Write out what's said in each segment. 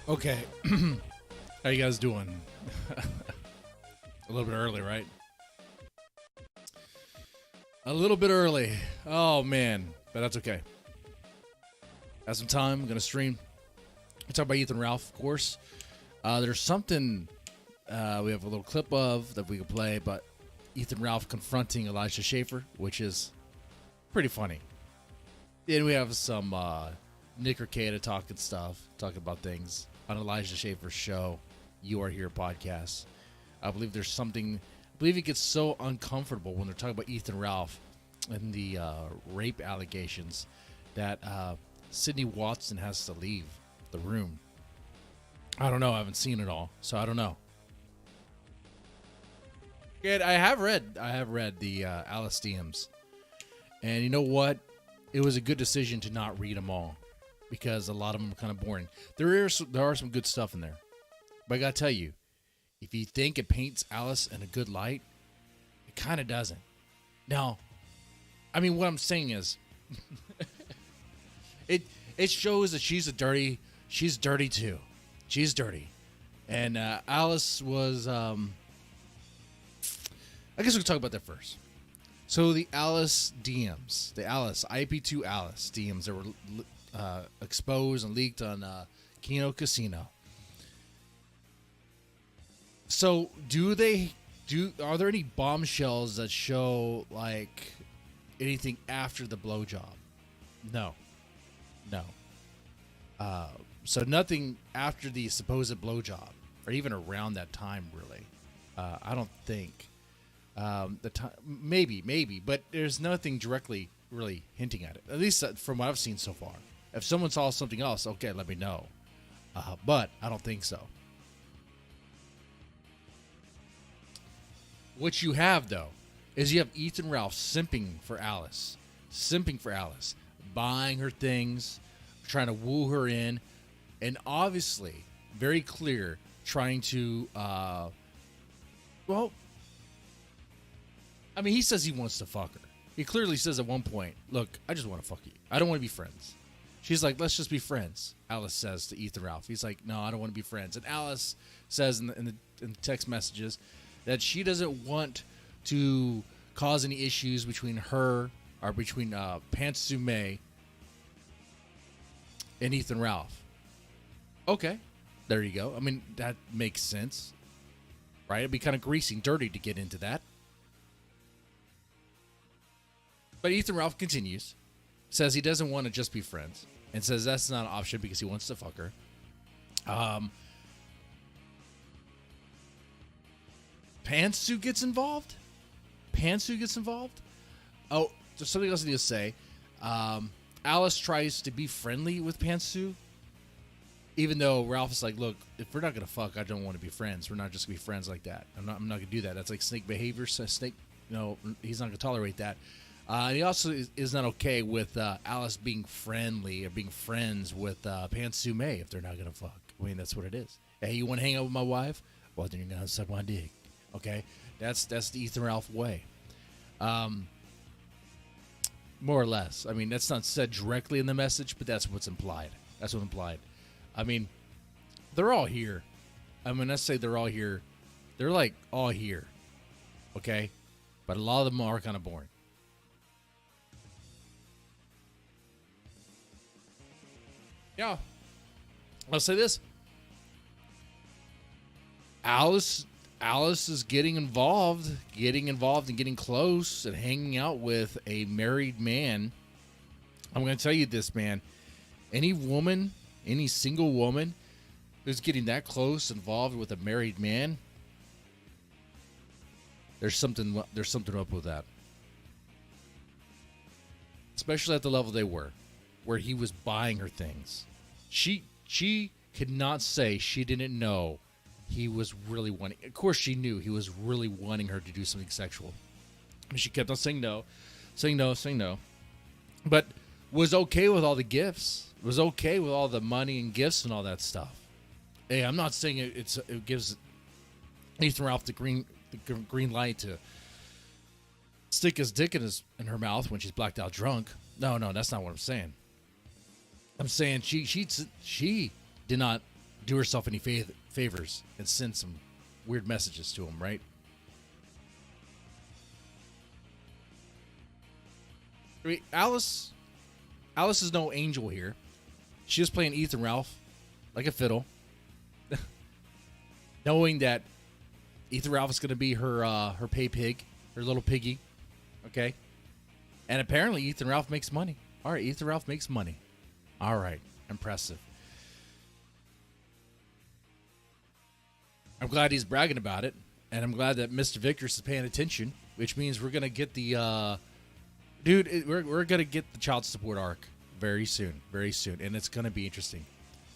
Okay. How you guys doing? A little bit early, right? A little bit early. Oh, man. But that's okay. Have some time. I'm going to stream. We talk about Ethan Ralph, of course. There's something we have a little clip of that we can play, but Ethan Ralph confronting Elijah Schaffer, which is pretty funny. Then we have some Nick Arcada talking about things on Elijah Schaffer's show, You Are Here podcast. I believe there's something, I believe it gets so uncomfortable when they're talking about Ethan Ralph and the rape allegations that Sydney Watson has to leave the room. I don't know. I haven't seen it all, so I don't know. And I have read the Alice DMs, and you know what? It was a good decision to not read them all because a lot of them are kind of boring. There are some good stuff in there, but I gotta tell you, if you think it paints Alice in a good light, it kind of doesn't. Now, I mean, what I'm saying is, it shows that she's dirty too. She's dirty, and Alice was. I guess we'll talk about that first. So the Alice DMs, the Alice IP2 Alice DMs that were exposed and leaked on Kino Casino. So are there any bombshells that show like anything after the blowjob? No. So nothing after the supposed blowjob, or even around that time, really. I don't think. The time, maybe, but there's nothing directly really hinting at it. At least from what I've seen so far. If someone saw something else, okay, let me know. But I don't think so. What you have, though, is you have Ethan Ralph simping for Alice, buying her things, trying to woo her in, and obviously, very clear, trying to, I mean, he says he wants to fuck her. He clearly says at one point, look, I just want to fuck you. I don't want to be friends. She's like, let's just be friends, Alice says to Ethan Ralph. He's like, no, I don't want to be friends. And Alice says in the text messages that she doesn't want to cause any issues between her, or between Pantsu May and Ethan Ralph. Okay, there you go. I mean, that makes sense, right? It'd be kind of greasy and dirty to get into that. But Ethan Ralph continues, says he doesn't want to just be friends, and says that's not an option because he wants to fuck her. Pantsu gets involved? Oh, there's something else I need to say. Alice tries to be friendly with Pantsu. Even though Ralph is like, look, if we're not gonna fuck, I don't want to be friends. We're not just gonna be friends like that. I'm not gonna do that. That's like snake behavior. So snake, he's not gonna tolerate that. And he also is not okay with Alice being friendly or being friends with Pantsume if they're not gonna fuck. I mean, that's what it is. Hey, you want to hang out with my wife? Well, then you're gonna suck my dick. Okay, that's the Ethan Ralph way. More or less. I mean, that's not said directly in the message, but that's what's implied. That's what's implied. I mean, they're all here. I mean, let's say they're all here. They're like all here. Okay? But a lot of them are kind of boring. Yeah. I'll say this. Alice is getting involved and getting close and hanging out with a married man. I'm going to tell you this, man. Any single woman who's getting that close involved with a married man, there's something up with that. Especially at the level they were, where he was buying her things. She could not say she didn't know he was really wanting. Of course, she knew he was really wanting her to do something sexual. And she kept on saying no, but was okay with all the gifts. Was okay with all the money and gifts and all that stuff. Hey, I'm not saying it gives Ethan Ralph the green light to stick his dick in her mouth when she's blacked out drunk. No, that's not what I'm saying. I'm saying she did not do herself any favors and send some weird messages to him, right? I mean, Alice is no angel here. She was playing Ethan Ralph like a fiddle, knowing that Ethan Ralph is going to be her pay pig, her little piggy, okay? And apparently Ethan Ralph makes money. All right, Ethan Ralph makes money. All right, impressive. I'm glad he's bragging about it, and I'm glad that Mr. Vickers is paying attention, which means we're going to get the we're going to get the child support arc very soon, and it's going to be interesting.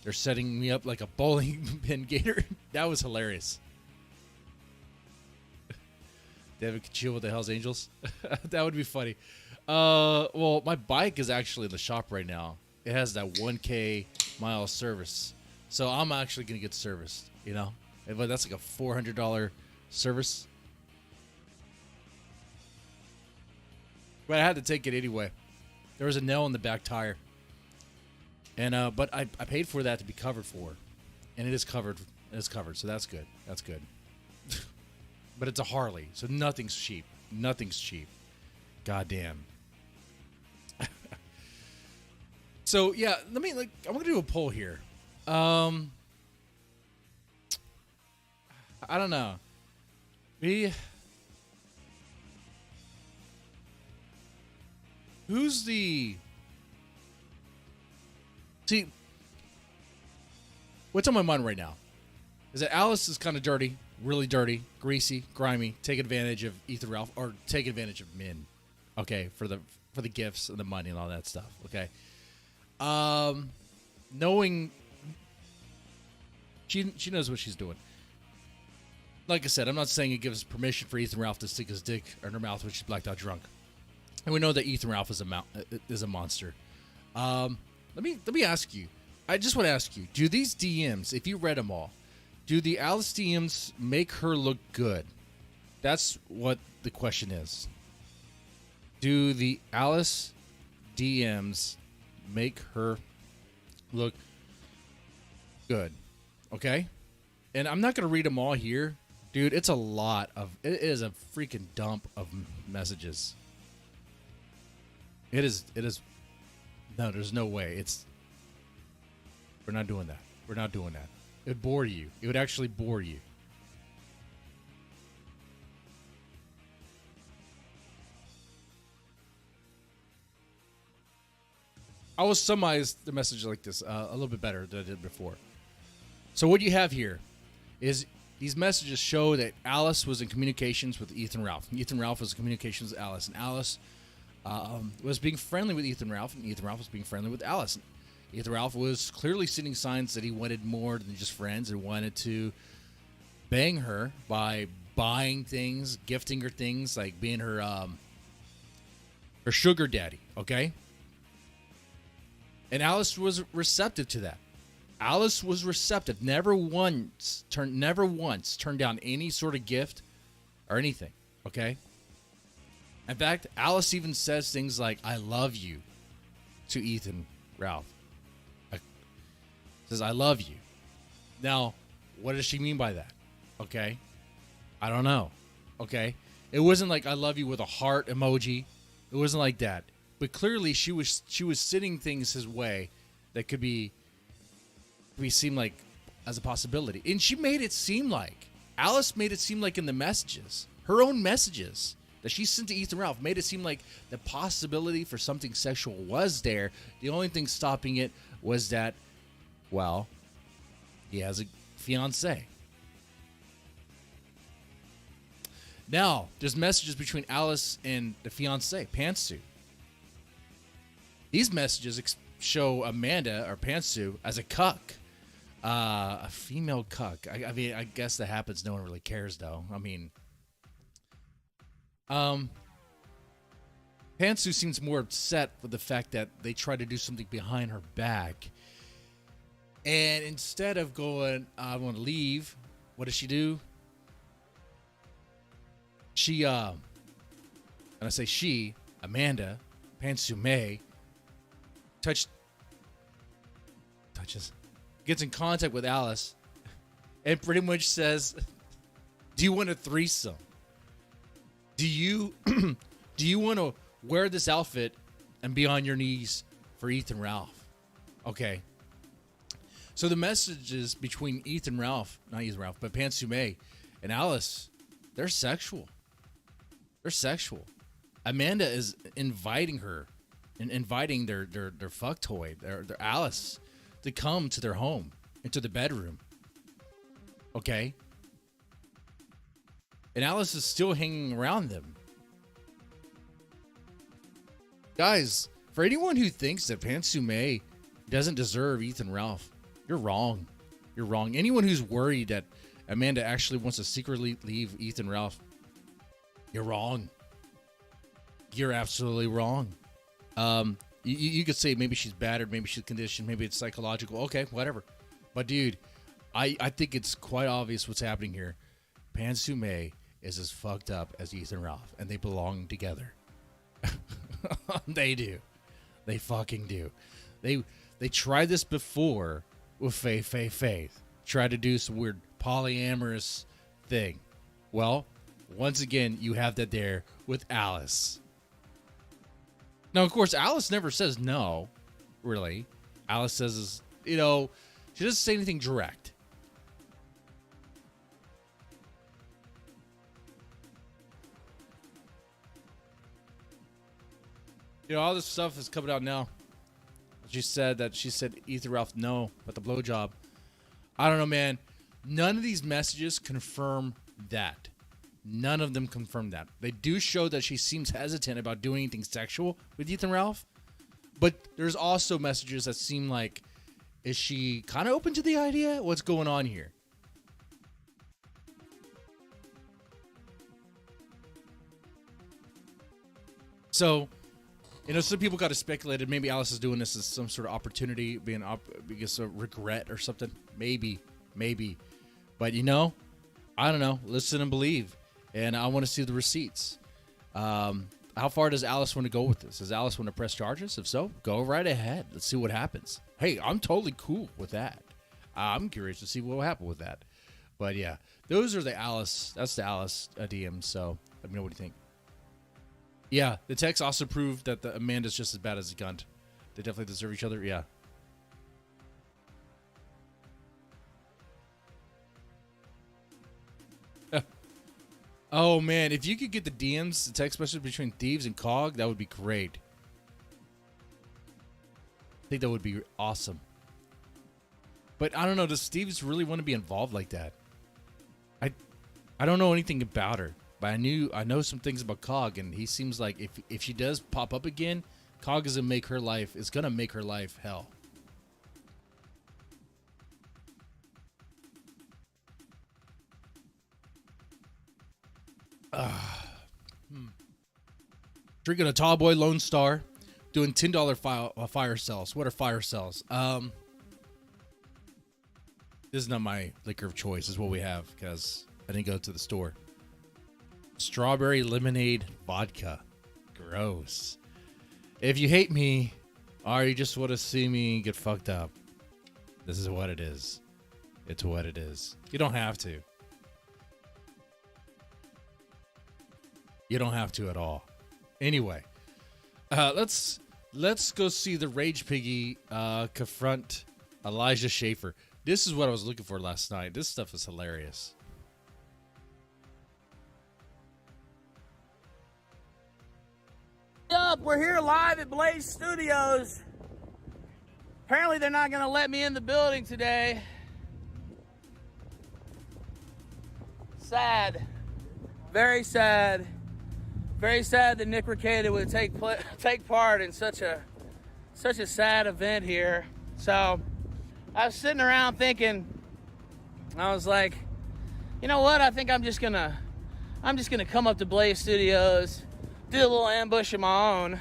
They're setting me up like a bowling pin gator. That was hilarious. David could chill with the Hells Angels. That would be funny. Well, my bike is actually in the shop right now. It has that 1K mile service, so I'm actually going to get serviced, But that's like a $400 service. But I had to take it anyway. There was a nail in the back tire. And but I paid for that to be covered for. And it is covered. So that's good. But it's a Harley, so nothing's cheap. Goddamn. So yeah, I'm gonna do a poll here. I don't know. See, what's on my mind right now is that Alice is kind of dirty, really dirty, greasy, grimy, taking advantage of Ethan Ralph, or taking advantage of men, okay, for the gifts and the money and all that stuff, okay? Knowing she knows what she's doing. Like I said, I'm not saying it gives permission for Ethan Ralph to stick his dick in her mouth when she's blacked out drunk. And we know that Ethan Ralph is a monster. Let me ask you. I just want to ask you, do these DMs, if you read them all, do the Alice DMs make her look good? That's what the question is. Do the Alice DMs make her look good? Okay? And I'm not going to read them all here. Dude, it is a freaking dump of messages. It is. No, there's no way. We're not doing that. It would bore you. It would actually bore you. I will summarize the message like this a little bit better than I did before. So what you have here is these messages show that Alice was in communications with Ethan Ralph. Ethan Ralph was in communications with Alice. And Alice was being friendly with Ethan Ralph. And Ethan Ralph was being friendly with Alice. Ethan Ralph was clearly seeing signs that he wanted more than just friends and wanted to bang her by buying things, gifting her things, like being her sugar daddy, okay? And Alice was receptive to that. Alice was receptive. Never once turned down any sort of gift or anything, okay? In fact, Alice even says things like, I love you to Ethan Ralph. Says, I love you. Now, what does she mean by that? Okay? I don't know. Okay? It wasn't like I love you with a heart emoji. It wasn't like that. But clearly she was sending things his way that could be seem like as a possibility. And she made it seem like, Alice made it seem like in the messages, her own messages that she sent to Ethan Ralph made it seem like the possibility for something sexual was there. The only thing stopping it was that, well, he has a fiance. Now, there's messages between Alice and the fiance, Pantsuit. These messages show Amanda, or Pantsuit, as a cuck. A female cuck. I mean, I guess that happens. No one really cares, though. I mean, Pantsuit seems more upset with the fact that they try to do something behind her back. And instead of going, I want to leave, what does she do? She, and I say she, Amanda, Pantsuit May, touches, gets in contact with Alice, and pretty much says, do you want a threesome? Do you want to wear this outfit and be on your knees for Ethan Ralph? Okay. So the messages between not Ethan Ralph, but Pantsuit May and Alice, they're sexual. They're sexual. Amanda is inviting her and inviting their fuck toy, their Alice, to come to their home, into the bedroom. Okay? And Alice is still hanging around them. Guys, for anyone who thinks that Pantsuit May doesn't deserve Ethan Ralph, you're wrong. You're wrong. Anyone who's worried that Amanda actually wants to secretly leave Ethan Ralph, you're wrong. You're absolutely wrong. You could say maybe she's battered, maybe she's conditioned, maybe it's psychological. Okay, whatever. But dude, I think it's quite obvious what's happening here. Pantsuit May is as fucked up as Ethan Ralph, and they belong together. They do. They fucking do. They tried this before with Faith. Tried to do some weird polyamorous thing. Well, once again, you have that there with Alice. Now, of course, Alice never says no, really. Alice says, she doesn't say anything direct. All this stuff is coming out now. She said Ethan Ralph no, but the blowjob. I don't know, man. None of these messages confirm that. None of them confirm that. They do show that she seems hesitant about doing anything sexual with Ethan Ralph, but there's also messages that seem like, is she kind of open to the idea? What's going on here? So, some people got to speculate maybe Alice is doing this as some sort of opportunity, because of regret or something. Maybe. But I don't know. Listen and believe. And I want to see the receipts. How far does Alice want to go with this? Does Alice want to press charges? If so, go right ahead. Let's see what happens. Hey, I'm totally cool with that. I'm curious to see what will happen with that. But yeah, those are the Alice. That's the Alice DMs. So let me know what you think. Yeah, the text also proved that the Amanda's just as bad as the Gunt. They definitely deserve each other. Yeah. Oh, man. If you could get the DMs, the text message between Thieves and Cog, that would be great. I think that would be awesome. But I don't know. Does Thieves really want to be involved like that? I don't know anything about her. But I know some things about Cog, and he seems like if she does pop up again, Cog is gonna make her life hell. Drinking a tall boy Lone Star, doing $10 fire sales. What are fire sales? This is not my liquor of choice. This is what we have because I didn't go to the store. Strawberry lemonade vodka. Gross. If you hate me or you just want to see me get fucked up, this is what it is. It's what it is. You don't have to. You don't have to at all. Anyway, let's go see the Rage Piggy confront Elijah Schaffer. This is what I was looking for last night. This stuff is hilarious. Up, we're here live at Blaze Studios. Apparently they're not going to let me in the building today. Sad. Very sad. Very sad that Nick Rackets would take part in such a sad event here. So I was sitting around thinking, I was like, you know what? I think I'm just gonna come up to Blaze Studios, do a little ambush of my own. It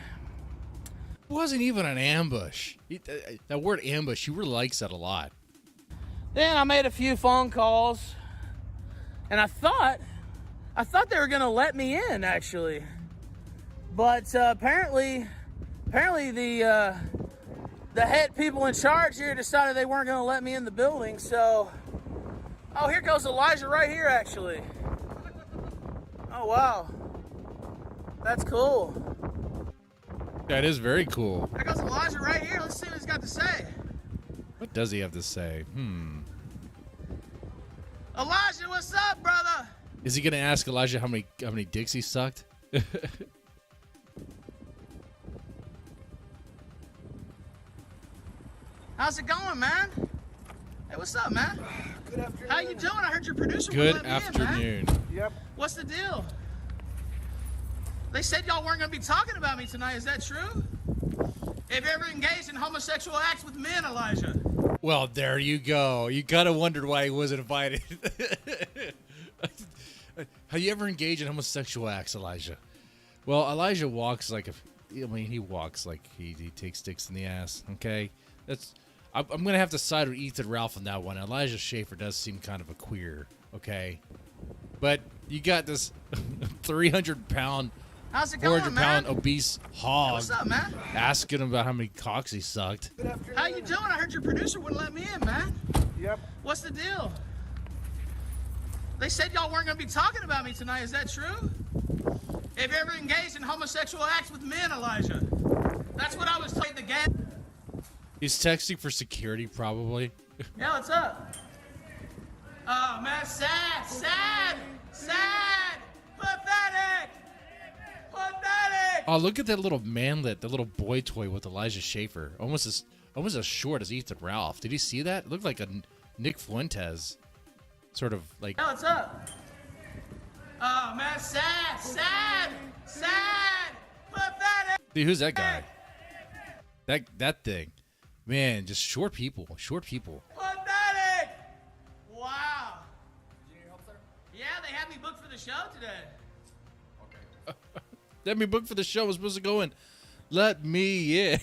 wasn't even an ambush. That word ambush, he really likes that a lot. Then I made a few phone calls, and I thought they were gonna let me in actually, but apparently the head people in charge here decided they weren't gonna let me in the building. So, oh, here goes Elijah right here actually. Oh wow, that's cool. That is very cool. There goes Elijah right here. Let's see what he's got to say. What does he have to say? Elijah, what's up, brother? Is he gonna ask Elijah how many dicks he sucked? How's it going, man? Hey, what's up, man? Good afternoon. How you doing? I heard your producer Good wouldn't let me in, afternoon. man. Yep. What's the deal? They said y'all weren't gonna be talking about me tonight. Is that true? Have you ever engaged in homosexual acts with men, Elijah? Well, there you go. You gotta wondered why he wasn't invited. Have you ever engaged in homosexual acts, Elijah? Well, Elijah walks like he walks like he takes dicks in the ass. Okay, I'm gonna have to side with Ethan Ralph on that one. Elijah Schaffer does seem kind of a queer. Okay, but you got this 300-pound. How's it going, 400-pound man? obese hog. What's up, man? Asking him about how many cocks he sucked. Good afternoon. How you doing? I heard your producer wouldn't let me in, man. Yep. What's the deal? They said y'all weren't gonna be talking about me tonight. Is that true? Have you ever engaged in homosexual acts with men, Elijah? That's what I was told the game. He's texting for security, probably. Yeah, what's up? Oh man, sad, pathetic. Oh, look at that little manlet, the little boy toy with Elijah Schaffer. Almost as short as Ethan Ralph. Did you see that? It looked like a Nick Fuentes. Sort of like. Yeah, what's up? Oh man, sad, pathetic. Dude, who's that guy? That thing. Man, just short people. Pathetic. Wow. Do you need help, sir? Yeah, they had me booked for the show today. Let me book for the show. I was supposed to go in. Let me in.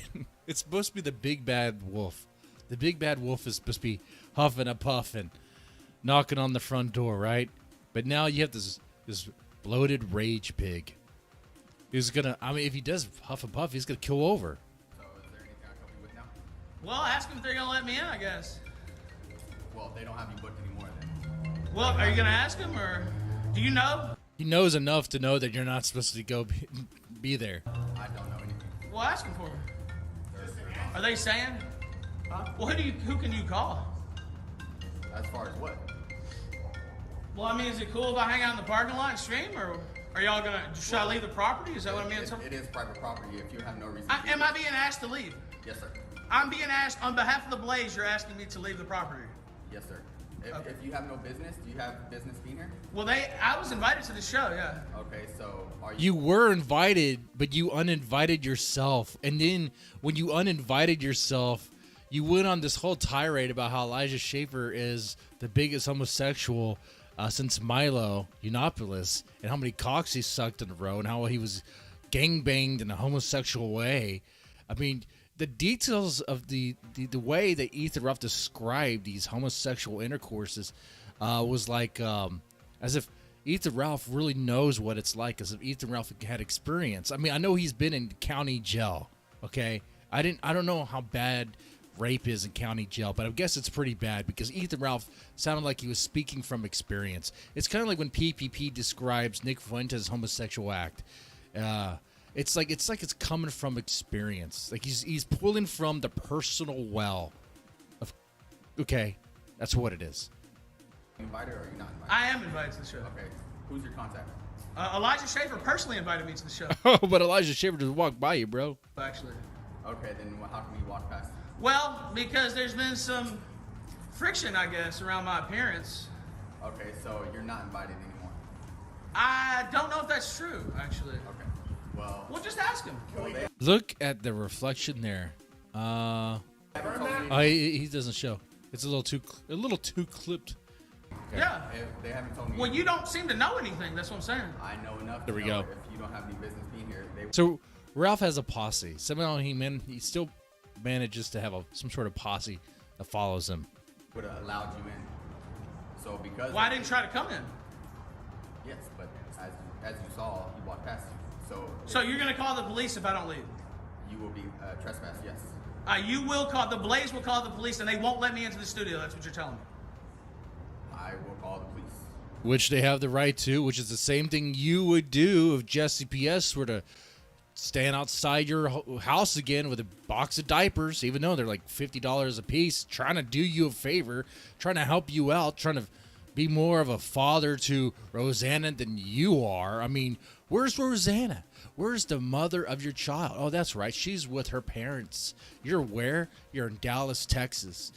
It's supposed to be the big bad wolf. The big bad wolf is supposed to be huffing and puffing, knocking on the front door, right? But now you have this bloated rage pig. He's gonna. I mean, if he does huff and puff, he's gonna kill over. So is there anything I can help you with now? Well, ask them if they're gonna let me in, I guess. Well, they don't have you booked anymore then. Well, are you gonna ask them, or do you know? He knows enough to know that you're not supposed to go be there. I don't know anything. Well, ask them for me. They're gone. Are they saying? Huh? Well, who can you call? As far as what? Well, I mean, is it cool if I hang out in the parking lot and stream, or are y'all gonna? Should I leave the property? Is that what I mean? It is private property if you have no reason. Am I being asked to leave? Yes, sir. I'm being asked on behalf of the Blaze. You're asking me to leave the property. Yes, sir. Okay. If you have no business, do you have business being here? Well, I was invited to the show. Yeah. Okay, so are You were invited, but you uninvited yourself. And then when you uninvited yourself, you went on this whole tirade about how Elijah Schaffer is the biggest homosexual since Milo Yiannopoulos, and how many cocks he sucked in a row, and how he was gangbanged in a homosexual way. I mean, the details of the way that Ethan Ralph described these homosexual intercourses was like as if Ethan Ralph really knows what it's like, as if Ethan Ralph had experience. I mean, I know he's been in county jail. Okay, I don't know how bad rape is in county jail, but I guess it's pretty bad because Ethan Ralph sounded like he was speaking from experience. It's kind of like when PPP describes Nick Fuentes' homosexual act. It's like it's coming from experience. Like he's pulling from the personal well of. Okay, that's what it is. Invited or are you not invited? I am invited to the show. Okay. Who's your contact? Elijah Schaffer personally invited me to the show. Oh, but Elijah Schaffer just walked by you, bro. Actually. Okay, then how can you walk past? Well, because there's been some friction, I guess, around my appearance. Okay, so you're not invited anymore. I don't know if that's true, actually. Okay. Well, We'll just ask him. Look at the reflection there. He doesn't show. It's a little too clipped. okay. Yeah. If they haven't told me. Well, you don't seem to know anything. That's what I'm saying. I know enough. There to we know go. If you don't have any business being here, they. So Ralph has a posse. Somehow he still manages to have some sort of posse that follows him. Would have allowed you in. So because. Why didn't you try to come in? Yes, but as you saw, he walked past you. So you're going to call the police if I don't leave? You will be trespassed. Yes. You will call, the Blaze will call the police and they won't let me into the studio. That's what you're telling me. I will call the police. Which they have the right to, which is the same thing you would do if Jesse PS were to stand outside your house again with a box of diapers, even though they're like $50 a piece, trying to do you a favor, trying to help you out, trying to be more of a father to Rosanna than you are. I mean, where's Rosanna? Where's the mother of your child? Oh, that's right. She's with her parents. You're where? You're in Dallas, Texas.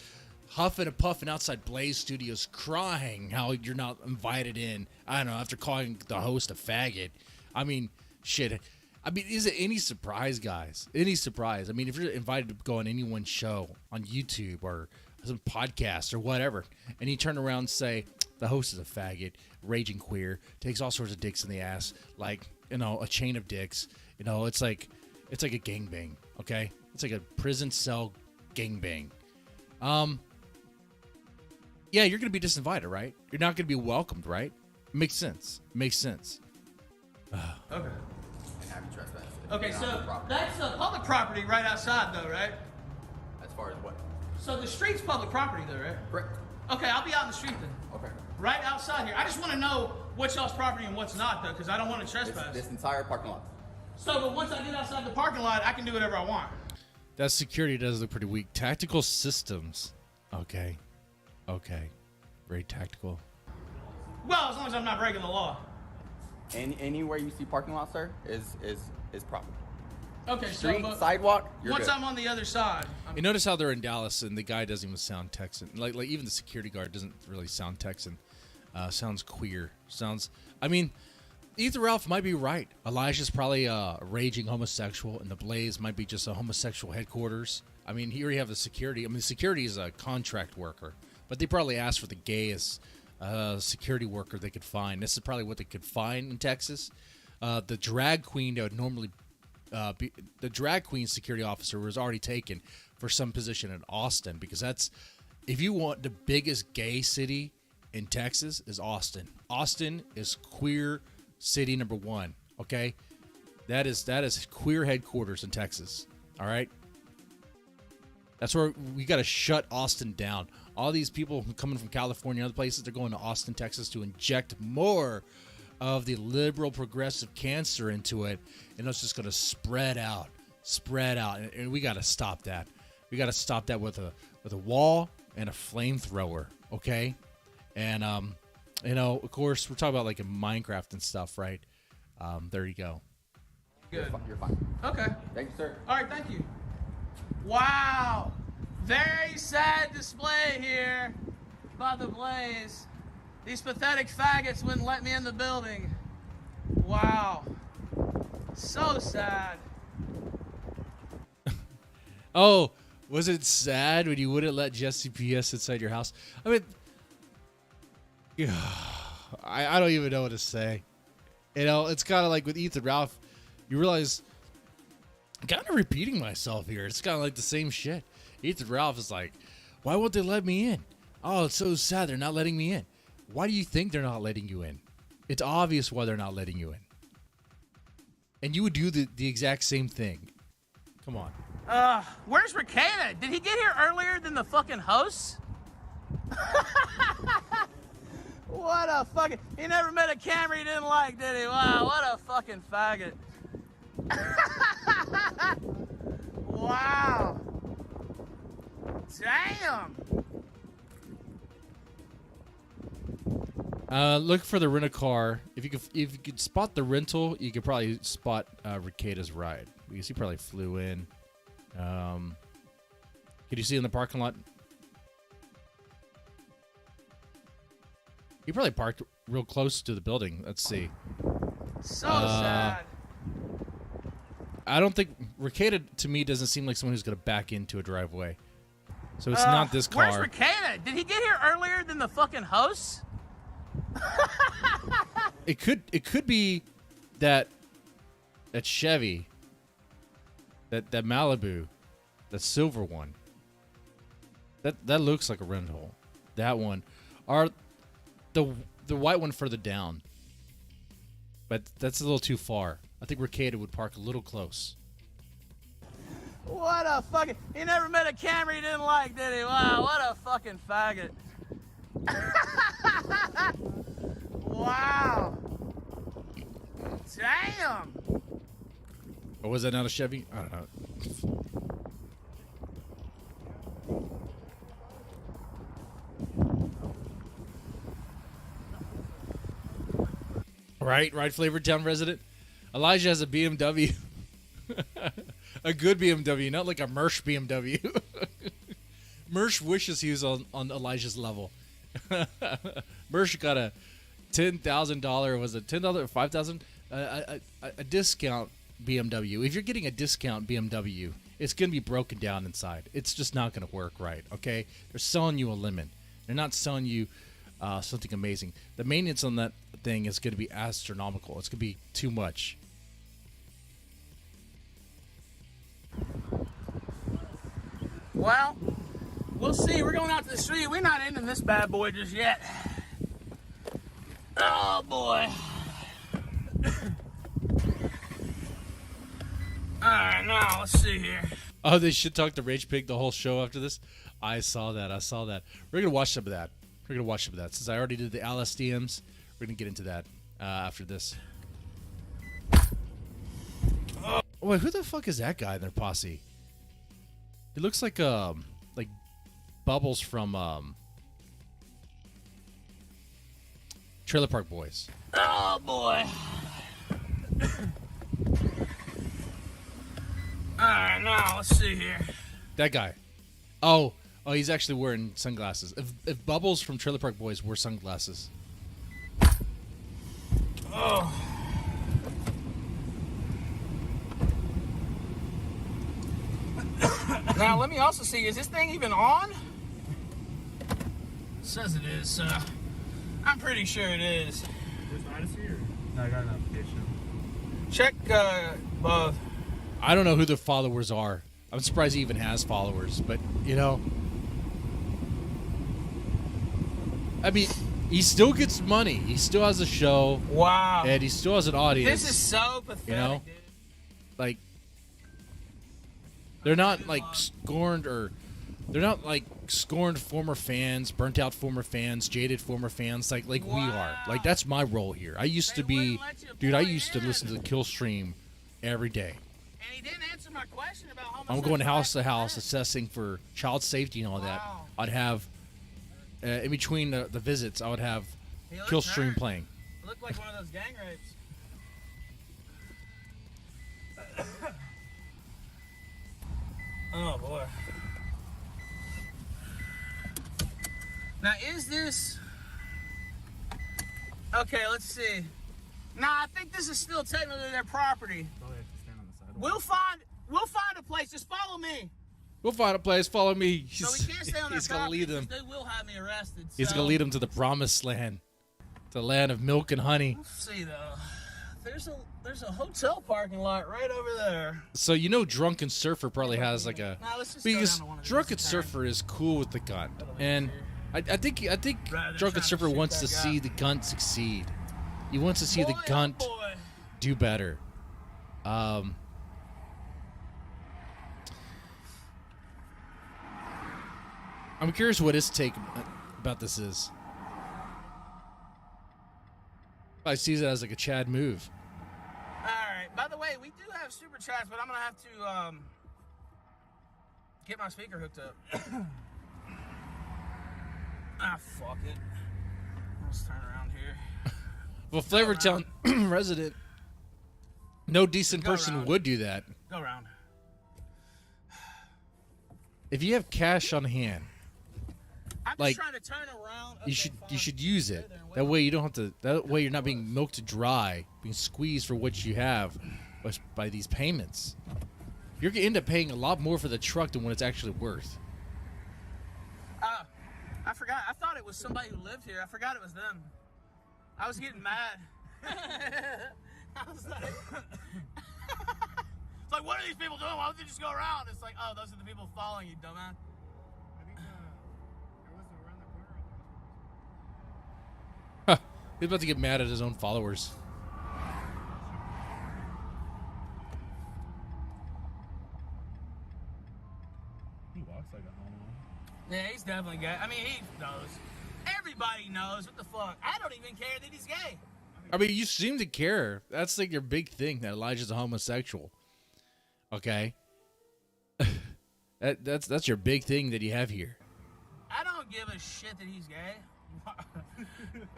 Huffing and puffing outside Blaze Studios, crying how you're not invited in. I don't know, after calling the host a faggot. I mean, shit. I mean, is it any surprise, guys? Any surprise? I mean, if you're invited to go on anyone's show on YouTube or some podcast or whatever, and you turn around and say, the host is a faggot, raging queer, takes all sorts of dicks in the ass, like, you know, a chain of dicks. You know, it's like a gangbang, okay? It's like a prison cell gangbang. Yeah, you're going to be disinvited, right? You're not going to be welcomed, right? Makes sense. Makes sense. Okay. And have you trespassed. Okay, so that's public property right outside, though, right? As far as what? So the street's public property, though, right? Correct. Okay, I'll be out in the street then. Okay. Right outside here. I just want to know what's y'all's property and what's not, though, because I don't want to trespass. This entire parking lot. So, but once I get outside the parking lot, I can do whatever I want. That security does look pretty weak. Tactical systems. Okay. Okay. Very tactical. Well, as long as I'm not breaking the law. Anywhere you see parking lot, sir, is proper. Okay, Street, so sidewalk, you're once good. I'm on the other side. You notice how they're in Dallas and the guy doesn't even sound Texan. Like even the security guard doesn't really sound Texan. Sounds queer. I mean, Ethan Ralph might be right. Elijah's probably a raging homosexual, and the Blaze might be just a homosexual headquarters. I mean, here you have the security. I mean, security is a contract worker, but they probably asked for the gayest security worker they could find. This is probably what they could find in Texas. The drag queen that would normally the drag queen security officer was already taken for some position in Austin, because that's, if you want the biggest gay city in Texas, is Austin. Austin is queer city number one. Okay, that is queer headquarters in Texas. All right, that's where we got to shut Austin down. All these people coming from California and other places, they're going to Austin, Texas to inject more of the liberal progressive cancer into it, and it's just going to spread out, and we got to stop that. We got to stop that with a wall and a flamethrower, okay? And you know, of course, we're talking about like in Minecraft and stuff, right? There you go. Good. You're fine. Okay. Thank you, sir. All right, thank you. Wow. Very sad display here by the Blaze. These pathetic faggots wouldn't let me in the building. Wow. So sad. Oh, was it sad when you wouldn't let Jesse PS inside your house? I mean, yeah. I don't even know what to say. You know, it's kind of like with Ethan Ralph, you realize I'm kind of repeating myself here. It's kind of like the same shit. Ethan Ralph is like, why won't they let me in? Oh, it's so sad they're not letting me in. Why do you think they're not letting you in? It's obvious why they're not letting you in. And you would do the exact same thing. Come on. Where's Ricada? Did he get here earlier than the fucking hosts? What a fucking... He never met a camera he didn't like, did he? Wow, what a fucking faggot. Wow. Damn. Look for the rent-a-car. If you could spot the rental, you could probably spot Ricada's ride. Because he probably flew in. Can you see in the parking lot? He probably parked real close to the building. Let's see. So sad. I don't think Ricada to me doesn't seem like someone who's going to back into a driveway. So it's not this car. Where's Ricada? Did he get here earlier than the fucking hosts? It could be that Chevy, that Malibu, that silver one. That looks like a rental. That one, or the white one further down. But that's a little too far. I think Ricada would park a little close. What a fucking... He never met a camera he didn't like, did he? Wow, what a fucking faggot. Wow. Damn. Or was that not a Chevy? I don't know. Right, Flavortown resident. Elijah has a BMW. A good BMW, not like a Mersh BMW. Mersh wishes he was on Elijah's level. Mersh got a $10,000, was it $10 or $5,000? A discount BMW. If you're getting a discount BMW, it's going to be broken down inside. It's just not going to work right, okay? They're selling you a lemon. They're not selling you something amazing. The maintenance on that thing is going to be astronomical. It's going to be too much. Well, we'll see. We're going out to the street. We're not ending this bad boy just yet. Oh, boy. Alright, now, let's see here. Oh, they should talk to Rage Pig the whole show after this? I saw that. We're going to watch some of that. Since I already did the LSDMs, we're going to get into that after this. Oh, wait, who the fuck is that guy in their posse? He looks like Bubbles from Trailer Park Boys. Oh, boy. Alright, now, let's see here. That guy. Oh, he's actually wearing sunglasses. If Bubbles from Trailer Park Boys wore sunglasses. Oh. Now, let me also see, is this thing even on? It says it is, so I'm pretty sure it is. Just Odyssey or? No, I got an application. Check both. I don't know who the followers are. I'm surprised he even has followers, but, you know. I mean, he still gets money. He still has a show. Wow. And he still has an audience. This is so pathetic, you know? dude. Like, they're not, like, scorned former fans, burnt out former fans, jaded former fans, like we are. Like, that's my role here. I used to be, dude, I used to listen to the Kill Stream every day. And he didn't answer my question about how much. I'm going house to house assessing for child safety and all that. Wow. I'd have, in between the visits, I would have Kill Stream playing. It looked like one of those gang rapes. Oh, boy. Now, is this... Okay, let's see. Nah, I think this is still technically their property. Probably have to stand on the sidewalk. We'll find a place. Just follow me. We'll find a place. Follow me. So we can't stay on their He's gonna property lead them. because they will have me arrested. He's so- gonna lead them to the promised land. The land of milk and honey. Let's see though. There's a hotel parking lot right over there. So you know, Drunken Surfer probably has like a Nah, let's just go because down to one of these Drunken and turn. Surfer is cool with the gun, and I think Right, they're Drunken trying to Surfer shoot wants to that guy. see the gun succeed. He wants to see the Boy, oh gun boy. do better. I'm curious what his take about this is. I see it as like a Chad move. All right. By the way, we do have super chats, but I'm gonna have to get my speaker hooked up. Fuck it. Let's turn around here. Well, Flavortown resident, no decent Go person around. would do that. Go around. If you have cash on hand, I'm Like, just trying to turn around. you should use it. That way you don't have to. That way you're not being milked dry, being squeezed for what you have by these payments. You're gonna end up paying a lot more for the truck than what it's actually worth. I forgot. I thought it was somebody who lived here. I forgot it was them. I was getting mad. I was like, it's like, what are these people doing? Why don't they just go around? It's like, oh, those are the people following you, dumbass. I think it was around the corner. He's about to get mad at his own followers. He walks like a homo. Yeah, he's definitely gay. I mean, he knows. Everybody knows. What the fuck? I don't even care that he's gay. I mean, you seem to care. That's like your big thing, that Elijah's a homosexual. Okay, that's your big thing that you have here. I don't give a shit that he's gay.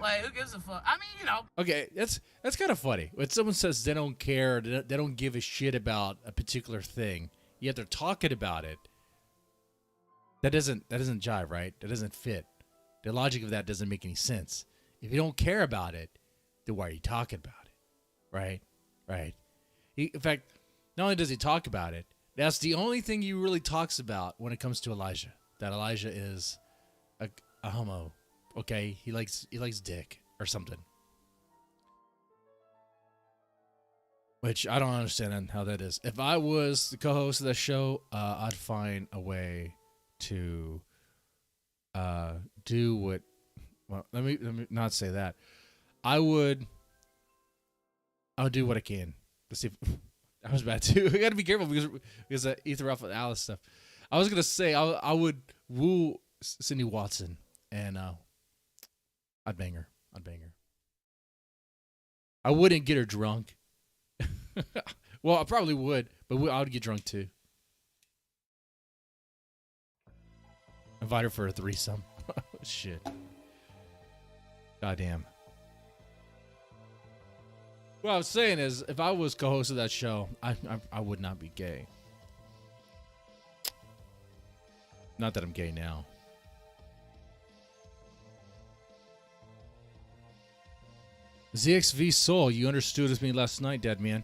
Like, who gives a fuck? I mean, you know. Okay, that's kind of funny. When someone says they don't care, they don't give a shit about a particular thing, yet they're talking about it. That doesn't jive, right? That doesn't fit. The logic of that doesn't make any sense. If you don't care about it, then why are you talking about it? Right? Right. In fact, not only does he talk about it, that's the only thing he really talks about when it comes to Elijah. That Elijah is a homo. Okay? He likes dick or something. Which I don't understand how that is. If I was the co-host of that show, I'd find a way to do what. Well, let me not say that. I would do what I can to see. If, I was bad too. I got to be careful because Ethan Ralph and Alice stuff. I was gonna say I would woo Cindy Watson and I'd bang her. I wouldn't get her drunk. Well, I probably would, but I would get drunk too. Invite her for a threesome. Shit. Goddamn. What I was saying is, if I was co-host of that show, I would not be gay. Not that I'm gay now. ZXV Soul, you understood with me last night, dead man.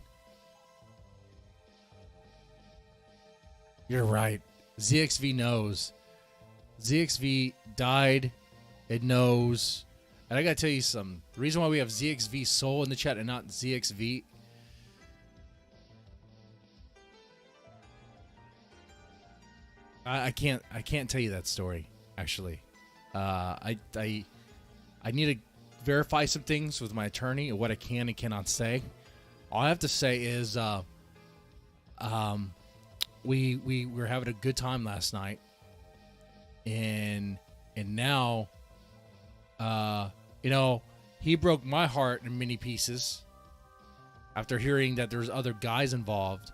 You're right. ZXV knows. ZXV died. It knows. And I gotta tell you something. The reason why we have ZXV Soul in the chat and not ZXV. I can't tell you that story, actually. I need to verify some things with my attorney and what I can and cannot say. All I have to say is we were having a good time last night, and now he broke my heart in many pieces after hearing that there's other guys involved.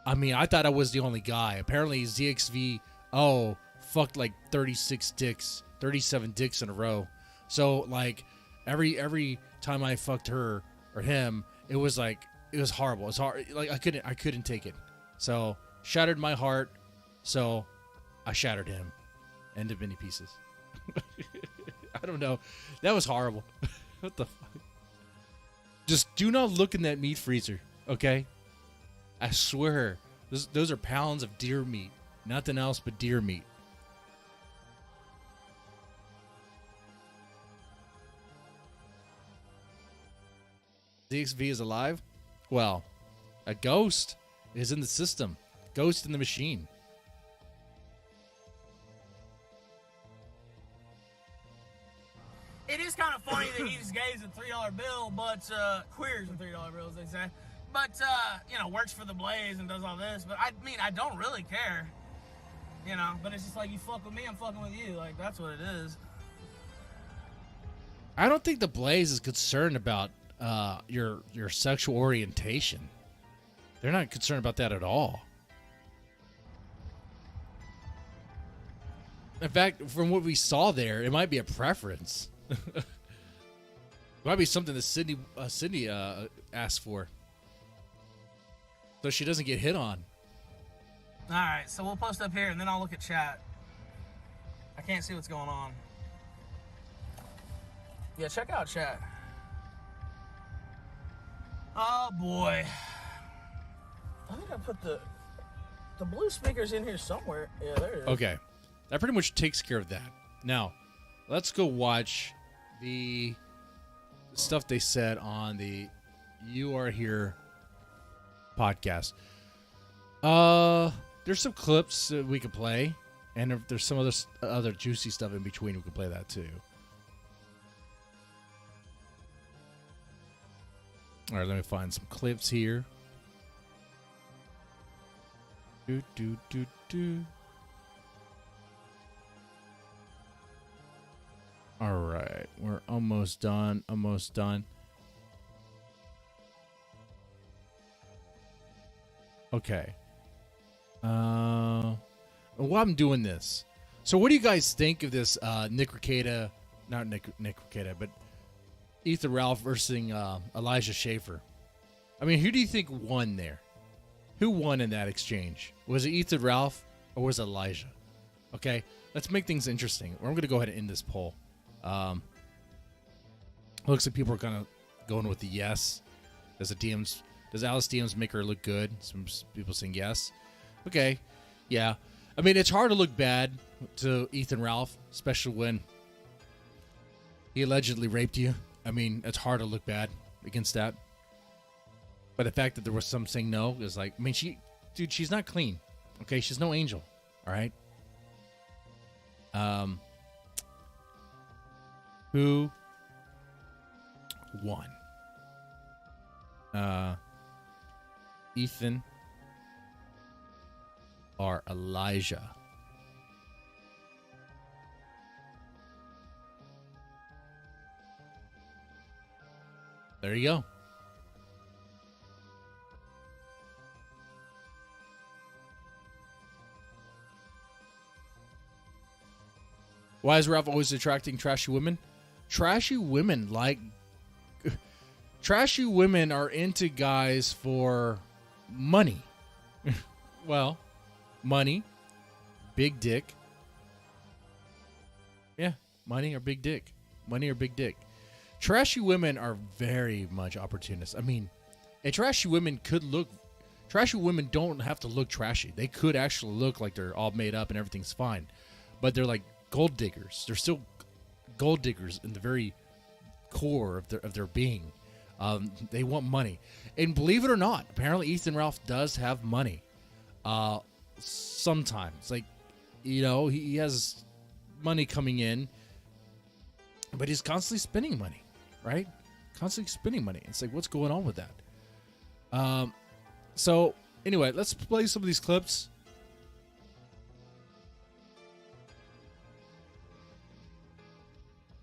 I mean, I thought I was the only guy. Apparently ZXV fucked like 36 dicks, 37 dicks in a row. So like every time I fucked her or him, it was horrible. It was hard. Like I couldn't take it. So shattered my heart. So I shattered him into many pieces. I don't know. That was horrible. What the fuck? Just do not look in that meat freezer, okay? I swear. Those are pounds of deer meat. Nothing else but deer meat. DXV is alive? Well, a ghost is in the system. Ghost in the machine. It is kind of funny that he just gave a $3 bill, but queers with $3 bills, they say. But you know, works for the Blaze and does all this. But I mean, I don't really care, you know. But it's just like, you fuck with me, I'm fucking with you. Like, that's what it is. I don't think the Blaze is concerned about your sexual orientation. They're not concerned about that at all. In fact, from what we saw there, it might be a preference. It might be something that Sydney asked for, so she doesn't get hit on. All right, so we'll post up here, and then I'll look at chat. I can't see what's going on. Yeah, check out chat. Oh boy, I think I put the blue speakers in here somewhere. Yeah, there it is. Okay, that pretty much takes care of that. Now, let's go watch the stuff they said on the You Are Here podcast. There's some clips that we could play, and if there's some other juicy stuff in between, we could play that too. All right, let me find some clips here. All right, we're almost done. Almost done. Okay. While I'm doing this, so what do you guys think of this Nick Rekieta, not Nick Rekieta, but Ethan Ralph versus Elijah Schaffer? I mean, who do you think won there? Who won in that exchange? Was it Ethan Ralph or was it Elijah? Okay, let's make things interesting. I'm going to go ahead and end this poll. Looks like people are kind of going with the yes. Does Alice DMs make her look good? Some people saying yes. Okay, yeah. I mean, it's hard to look bad to Ethan Ralph, especially when he allegedly raped you. I mean, it's hard to look bad against that. But the fact that there was some saying no is like, I mean, she's not clean. Okay, she's no angel. All right. Who won? Ethan or Elijah? There you go. Why is Ralph always attracting trashy women? Trashy women are into guys for money. Well, money, big dick. Yeah, money or big dick. Money or big dick. Trashy women are very much opportunists. I mean, trashy women don't have to look trashy. They could actually look like they're all made up and everything's fine. But they're like gold diggers. They're still gold diggers in the very core of their being. They want money. And believe it or not, apparently Ethan Ralph does have money. Sometimes. Like, you know, he has money coming in, but he's constantly spending money, right? Constantly spending money. It's like, what's going on with that? So, anyway, let's play some of these clips.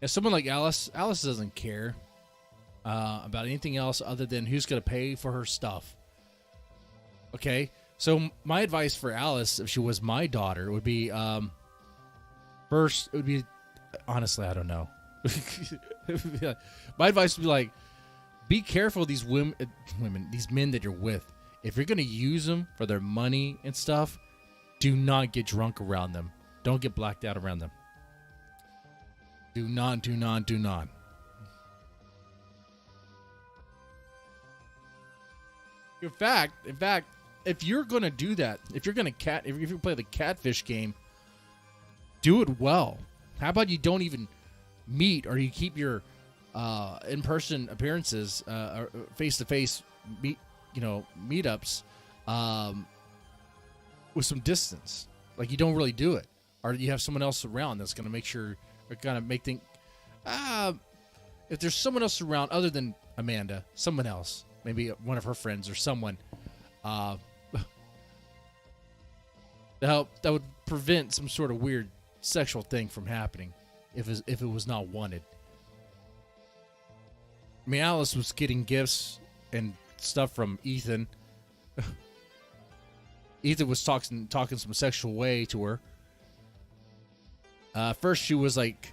If someone like Alice doesn't care about anything else other than who's going to pay for her stuff. Okay, so my advice for Alice, if she was my daughter, would be first. It would be honestly, I don't know. My advice would be like, be careful of these women, these men that you're with. If you're going to use them for their money and stuff, do not get drunk around them. Don't get blacked out around them. Do not. In fact, if you're gonna do that, if you play the catfish game, do it well. How about you don't even meet, or you keep your in-person appearances, or face-to-face meetups, with some distance. Like, you don't really do it, or you have someone else around that's going to make sure, or kind of make think. If there's someone else around other than Amanda, someone else, maybe one of her friends or someone, that would prevent some sort of weird sexual thing from happening if it was not wanted. I mean, Alice was getting gifts and stuff from Ethan. Ethan was talking some sexual way to her. First she was like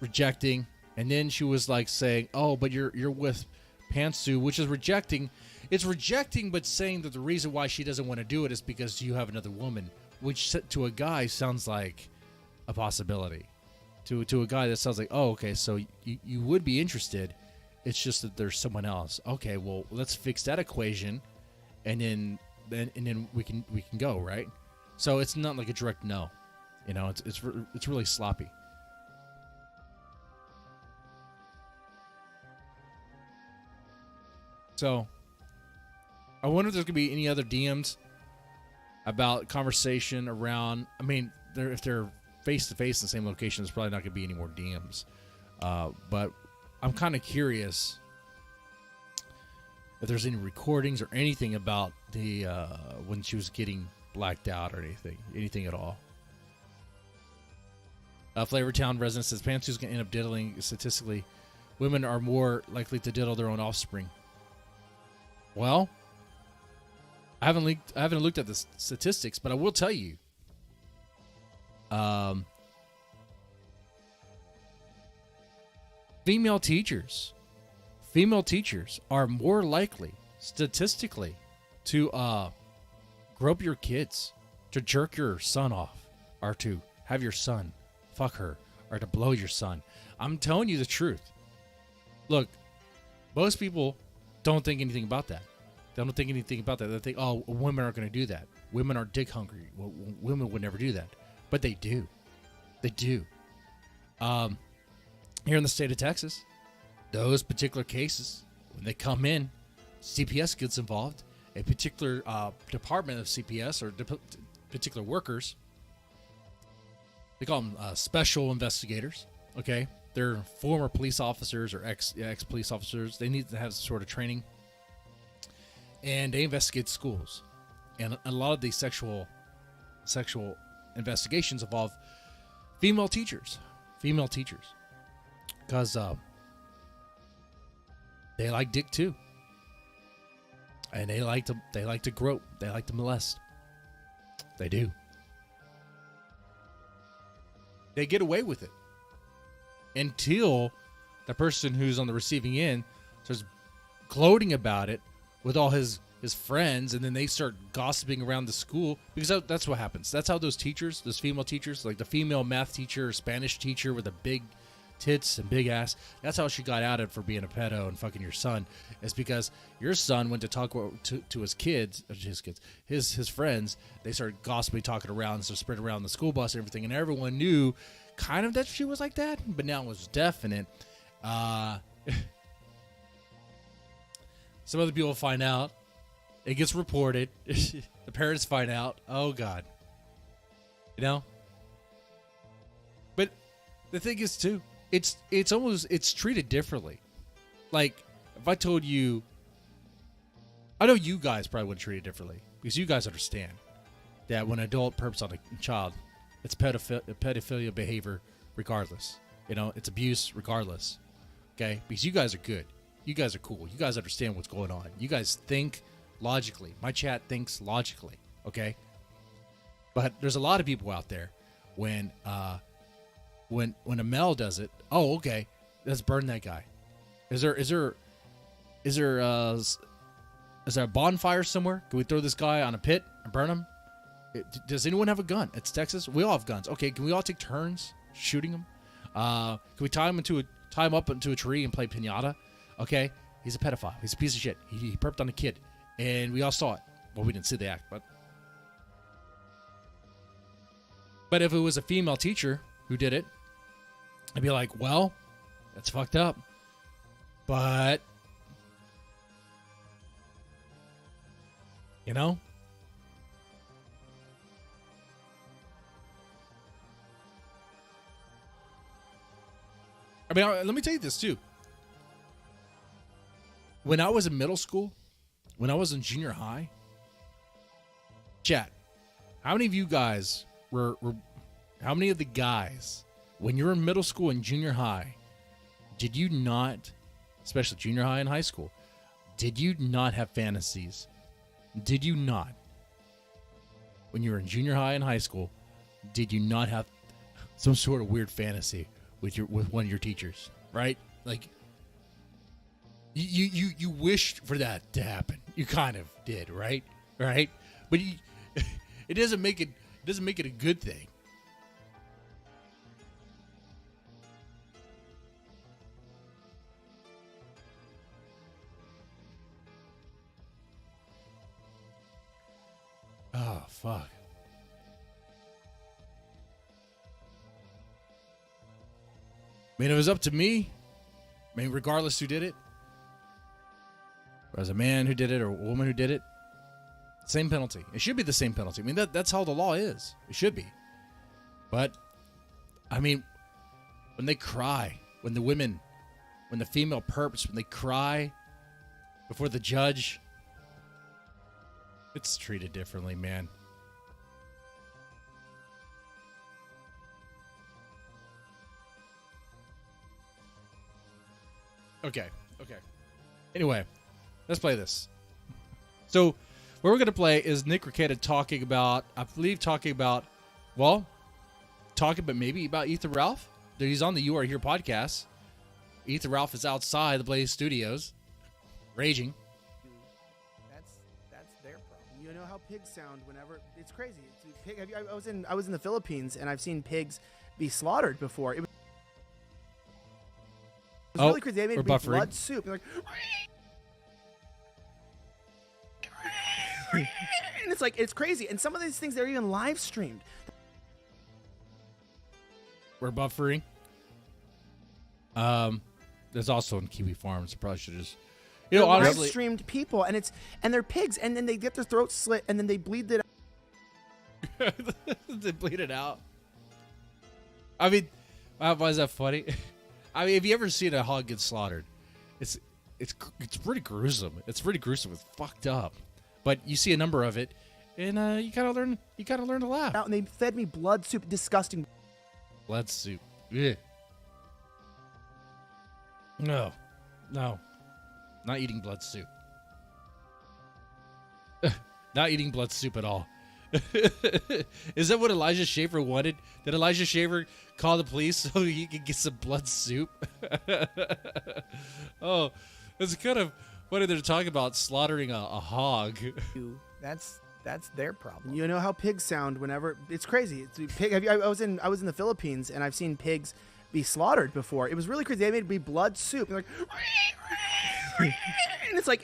rejecting, and then she was like saying, "Oh, but you're with Pantsu," which is rejecting. It's rejecting, but saying that the reason why she doesn't want to do it is because you have another woman, which to a guy sounds like a possibility. To a guy that sounds like, oh, okay, so you would be interested. It's just that there's someone else. Okay, well, let's fix that equation, and then we can go, right? So it's not like a direct no. You know, it's really sloppy. So I wonder if there's gonna be any other DMs about conversation around. I mean, if they're face to face in the same location, there's probably not gonna be any more DMs. But I'm kind of curious if there's any recordings or anything about the when she was getting blacked out or anything at all. Flavortown resident says Pantsu's gonna end up diddling. Statistically, women are more likely to diddle their own offspring. Well, I haven't looked at the statistics, but I will tell you, female teachers are more likely statistically to grope your kids, to jerk your son off, or to have your son fuck her, or to blow your son. I'm telling you the truth. Look, most people don't think anything about that. They don't think anything about that. They think, oh, women aren't going to do that. Women are dick hungry. Women would never do that. But they do. They do. Here in the state of Texas, those particular cases, when they come in, CPS gets involved. A particular department of CPS or particular workers, they call them special investigators. Okay, they're former police officers or ex police officers. They need to have some sort of training, and they investigate schools. And a lot of these sexual investigations involve female teachers, because they like dick too, and they like to grope, they like to molest. They do. They get away with it until the person who's on the receiving end starts gloating about it with all his friends, and then they start gossiping around the school, because that's what happens. That's how those teachers, those female teachers, like the female math teacher or Spanish teacher with the big tits and big ass, that's how she got outed for being a pedo and fucking your son. It's because your son went to talk to his kids, his friends. They started gossiping, talking around, so spread around the school bus and everything, and everyone knew kind of that she was like that, but now it was definite. Some other people find out. It gets reported. The parents find out. Oh, God. You know? But the thing is, too, it's treated differently. Like, if I told you, I know you guys probably would treat it differently, because you guys understand that when an adult perps on a child, it's pedophilia behavior regardless. You know, it's abuse regardless. Okay? Because you guys are good. You guys are cool. You guys understand what's going on. You guys think logically. My chat thinks logically. Okay? But there's a lot of people out there when a male does it, oh, okay, let's burn that guy. Is there a bonfire somewhere? Can we throw this guy on a pit and burn him? Does anyone have a gun? It's Texas. We all have guns. Okay, can we all take turns shooting him? Can we tie him up into a tree and play piñata? Okay, he's a pedophile. He's a piece of shit. He perped on a kid, and we all saw it. Well, we didn't see the act, but if it was a female teacher who did it, I'd be like, well, that's fucked up. But, you know, I mean, let me tell you this too. When I was in middle school, when I was in junior high, chat, how many of you guys were how many of the guys, when you were in middle school and junior high, did you not, especially junior high and high school, did you not have fantasies? Did you not? When you were in junior high and high school, did you not have some sort of weird fantasy with one of your teachers, right? Like, you wished for that to happen. You kind of did, right? Right? But it doesn't make it a good thing. Oh, fuck. I mean, it was up to me. I mean, regardless who did it, whether it was a man who did it or a woman who did it, same penalty. It should be the same penalty. I mean, that's how the law is. It should be. But, I mean, when they cry, when the female perps, when they cry before the judge, it's treated differently, man. Okay. Anyway, let's play this. So, what we're going to play is Nick Rackets talking about maybe about Ethan Ralph. He's on the You Are Here podcast. Ethan Ralph is outside the Blaze Studios, raging. That's their problem. You know how pigs sound whenever it's crazy. I was in the Philippines and I've seen pigs be slaughtered before. It was really crazy. They made blood soup. They're like, and it's crazy. And some of these things, they're even live streamed. We're buffering. There's also in Kiwi Farms. I probably should just, honestly, live streamed people, and they're pigs, and then they get their throats slit, and then they bleed it out. They bleed it out. I mean, why is that funny? I mean, have you ever seen a hog get slaughtered? It's pretty gruesome. It's pretty gruesome. It's fucked up. But you see a number of it, and you gotta learn to laugh. And they fed me blood soup. Disgusting. Blood soup. Ugh. No. Not eating blood soup. Not eating blood soup at all. Is that what Elijah Schaffer wanted? Did Elijah Schaffer call the police so he could get some blood soup? Oh, it's kind of funny they're talking about slaughtering a hog. That's their problem. You know how pigs sound whenever it's crazy. I was in the Philippines and I've seen pigs be slaughtered before. It was really crazy. They made blood soup. They're like, and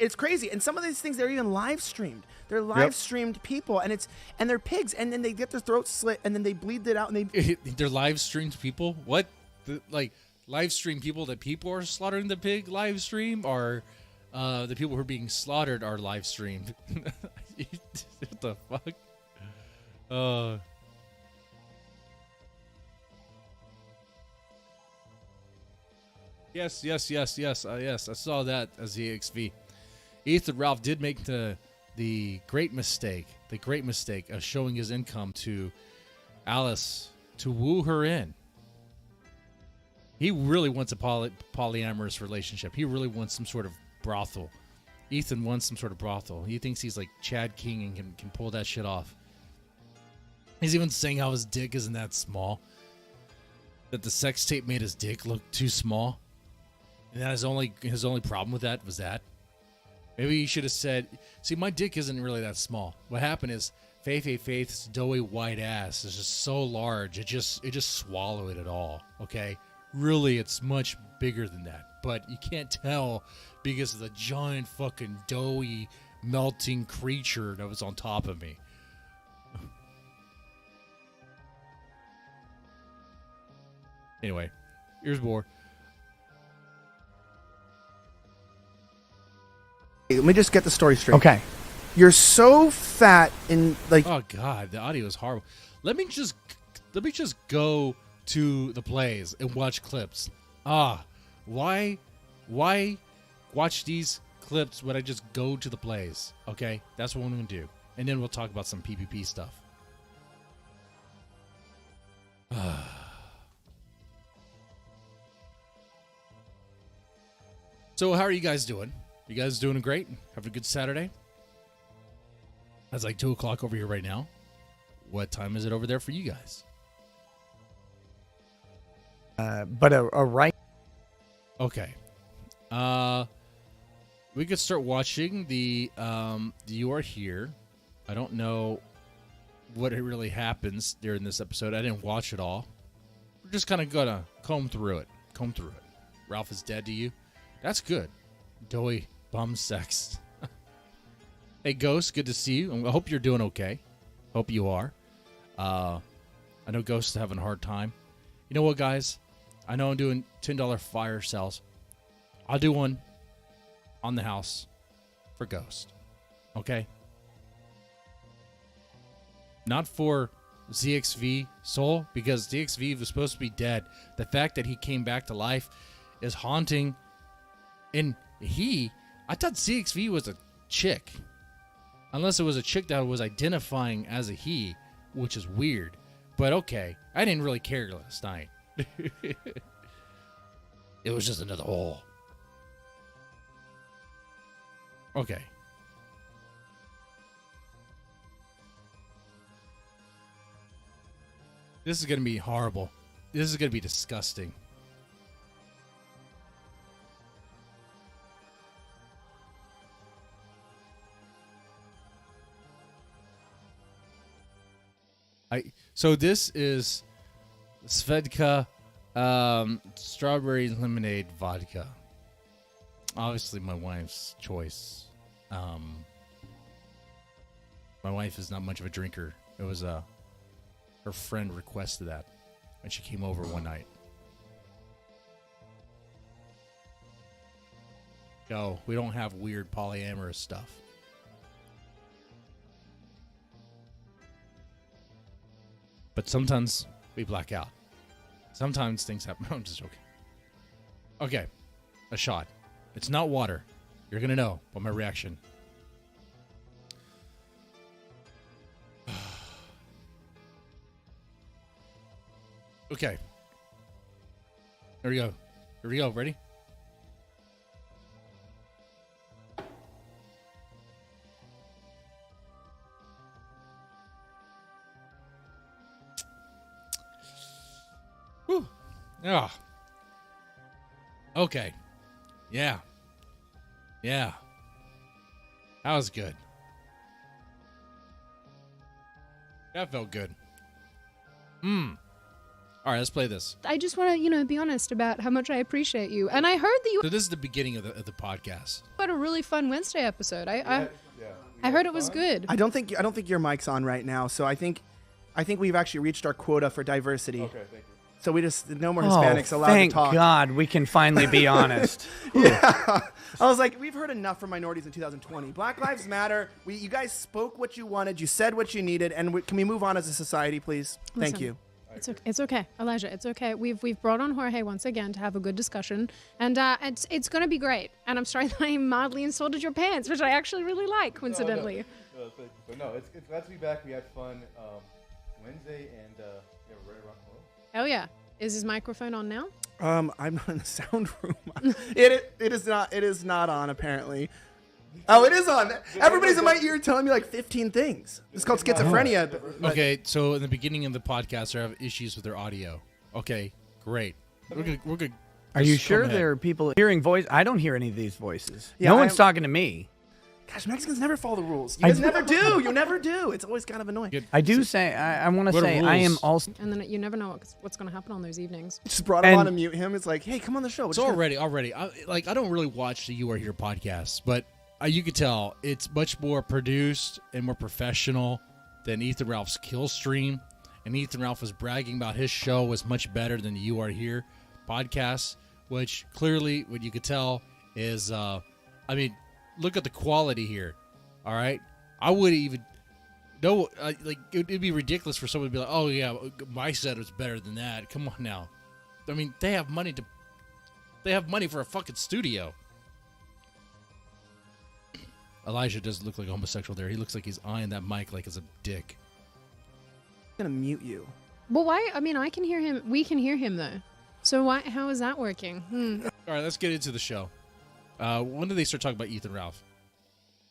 it's crazy. And some of these things, they're even live streamed. They're live streamed people, and they're pigs, and then they get their throats slit, and then they bleed it out, and they're live streamed people. What? Live stream people that people are slaughtering the pig live stream, or the people who are being slaughtered are live streamed? What the fuck? Yes. Yes, I saw that as the EXV. Ethan Ralph did make the great mistake of showing his income to Alice to woo her in. He really wants a polyamorous relationship. He really wants some sort of brothel. Ethan wants some sort of brothel. He thinks he's like Chad King and can pull that shit off. He's even saying how his dick isn't that small. That the sex tape made his dick look too small. And that his only problem with that was that. Maybe he should have said, see, my dick isn't really that small. What happened is Faith's doughy white ass is just so large, it just swallowed it all, okay? Really, it's much bigger than that. But you can't tell because of the giant fucking doughy melting creature that was on top of me. Anyway, here's more. Let me just get the story straight. Okay. You're so fat and like Oh God, the audio is horrible. Let me just go to the plays and watch clips. Why watch these clips when I just go to the plays? Okay, that's what I'm gonna do, and then we'll talk about some PvP stuff. So how are you guys doing? You guys doing great? Having a good Saturday? It's like 2 o'clock over here right now. What time is it over there for you guys? But a right. Okay. We could start watching the You Are Here. I don't know what it really happens during this episode. I didn't watch it all. We're just kind of gonna comb through it. Ralph is dead to you. That's good. Doughy bum sex. Hey, Ghost, good to see you. I hope you're doing okay. Hope you are. I know Ghost is having a hard time. You know what, guys? I know I'm doing $10 fire sales. I'll do one on the house for Ghost. Okay? Not for ZXV Soul, because ZXV was supposed to be dead. The fact that he came back to life is haunting. And I thought ZXV was a chick. Unless it was a chick that was identifying as a he, which is weird. But okay, I didn't really care last night. It was just another hole. Okay. This is going to be horrible. This is going to be disgusting. So this is Svedka strawberry lemonade vodka. Obviously my wife's choice. My wife is not much of a drinker. It was her friend requested that when she came over one night. No, we don't have weird polyamorous stuff. But sometimes we black out. Sometimes things happen. I'm just joking. Okay. A shot. It's not water. You're going to know by my reaction. Okay. Here we go. Here we go. Ready? Whew. Yeah. Okay. Yeah. Yeah. That was good. That felt good. All right, let's play this. I just want to, be honest about how much I appreciate you. And I heard that you So this is the beginning of the podcast. had a really fun Wednesday episode. I heard it was good. I don't think your mic's on right now. So I think we've actually reached our quota for diversity. Okay, thank you. So we just no more Hispanics allowed thank to talk. God we can finally be honest. Yeah. I was like, we've heard enough from minorities in 2020. Black Lives Matter. You guys spoke what you wanted. You said what you needed. And can we move on as a society, please? Thank Listen. you. It's okay, Elijah. It's okay. We've brought on Jorge once again to have a good discussion, and it's going to be great. And I'm sorry that I mildly insulted your pants, which I actually really like, coincidentally. No, thank you. But no, it's glad to be back. We had fun Wednesday, and yeah, we're ready to rock and roll. Hell yeah! Is his microphone on now? I'm not in the sound room. It is not on apparently. Oh, it is on. Everybody's in my ear telling me like 15 things. It's called schizophrenia. But Okay, so in the beginning of the podcast, I have issues with their audio. Okay, great. We're good. Are you Just sure come ahead. there are people hearing voice? I don't hear any of these voices. Yeah, no one's talking to me. Gosh, Mexicans never follow the rules. You guys never do. You never do. It's always kind of annoying. Good. I do say, I want to What are say, I am rules? also. And then you never know what's going to happen on those evenings. Just brought him on And- to mute him. It's like, hey, come on the show. So already, I don't really watch the You Are Here podcast, but you could tell it's much more produced and more professional than Ethan Ralph's Kill Stream. And Ethan Ralph was bragging about his show was much better than the You Are Here podcast, which clearly, what you could tell is, look at the quality here. All right, I wouldn't even know. Like it'd be ridiculous for someone to be like, "Oh yeah, my set was better than that." Come on now. I mean, they have money for a fucking studio. Elijah does look like a homosexual there. He looks like he's eyeing that mic like it's a dick. I'm gonna mute you. Well, why? I mean, I can hear him. We can hear him though. So why? How is that working? All right, let's get into the show. When did they start talking about Ethan Ralph?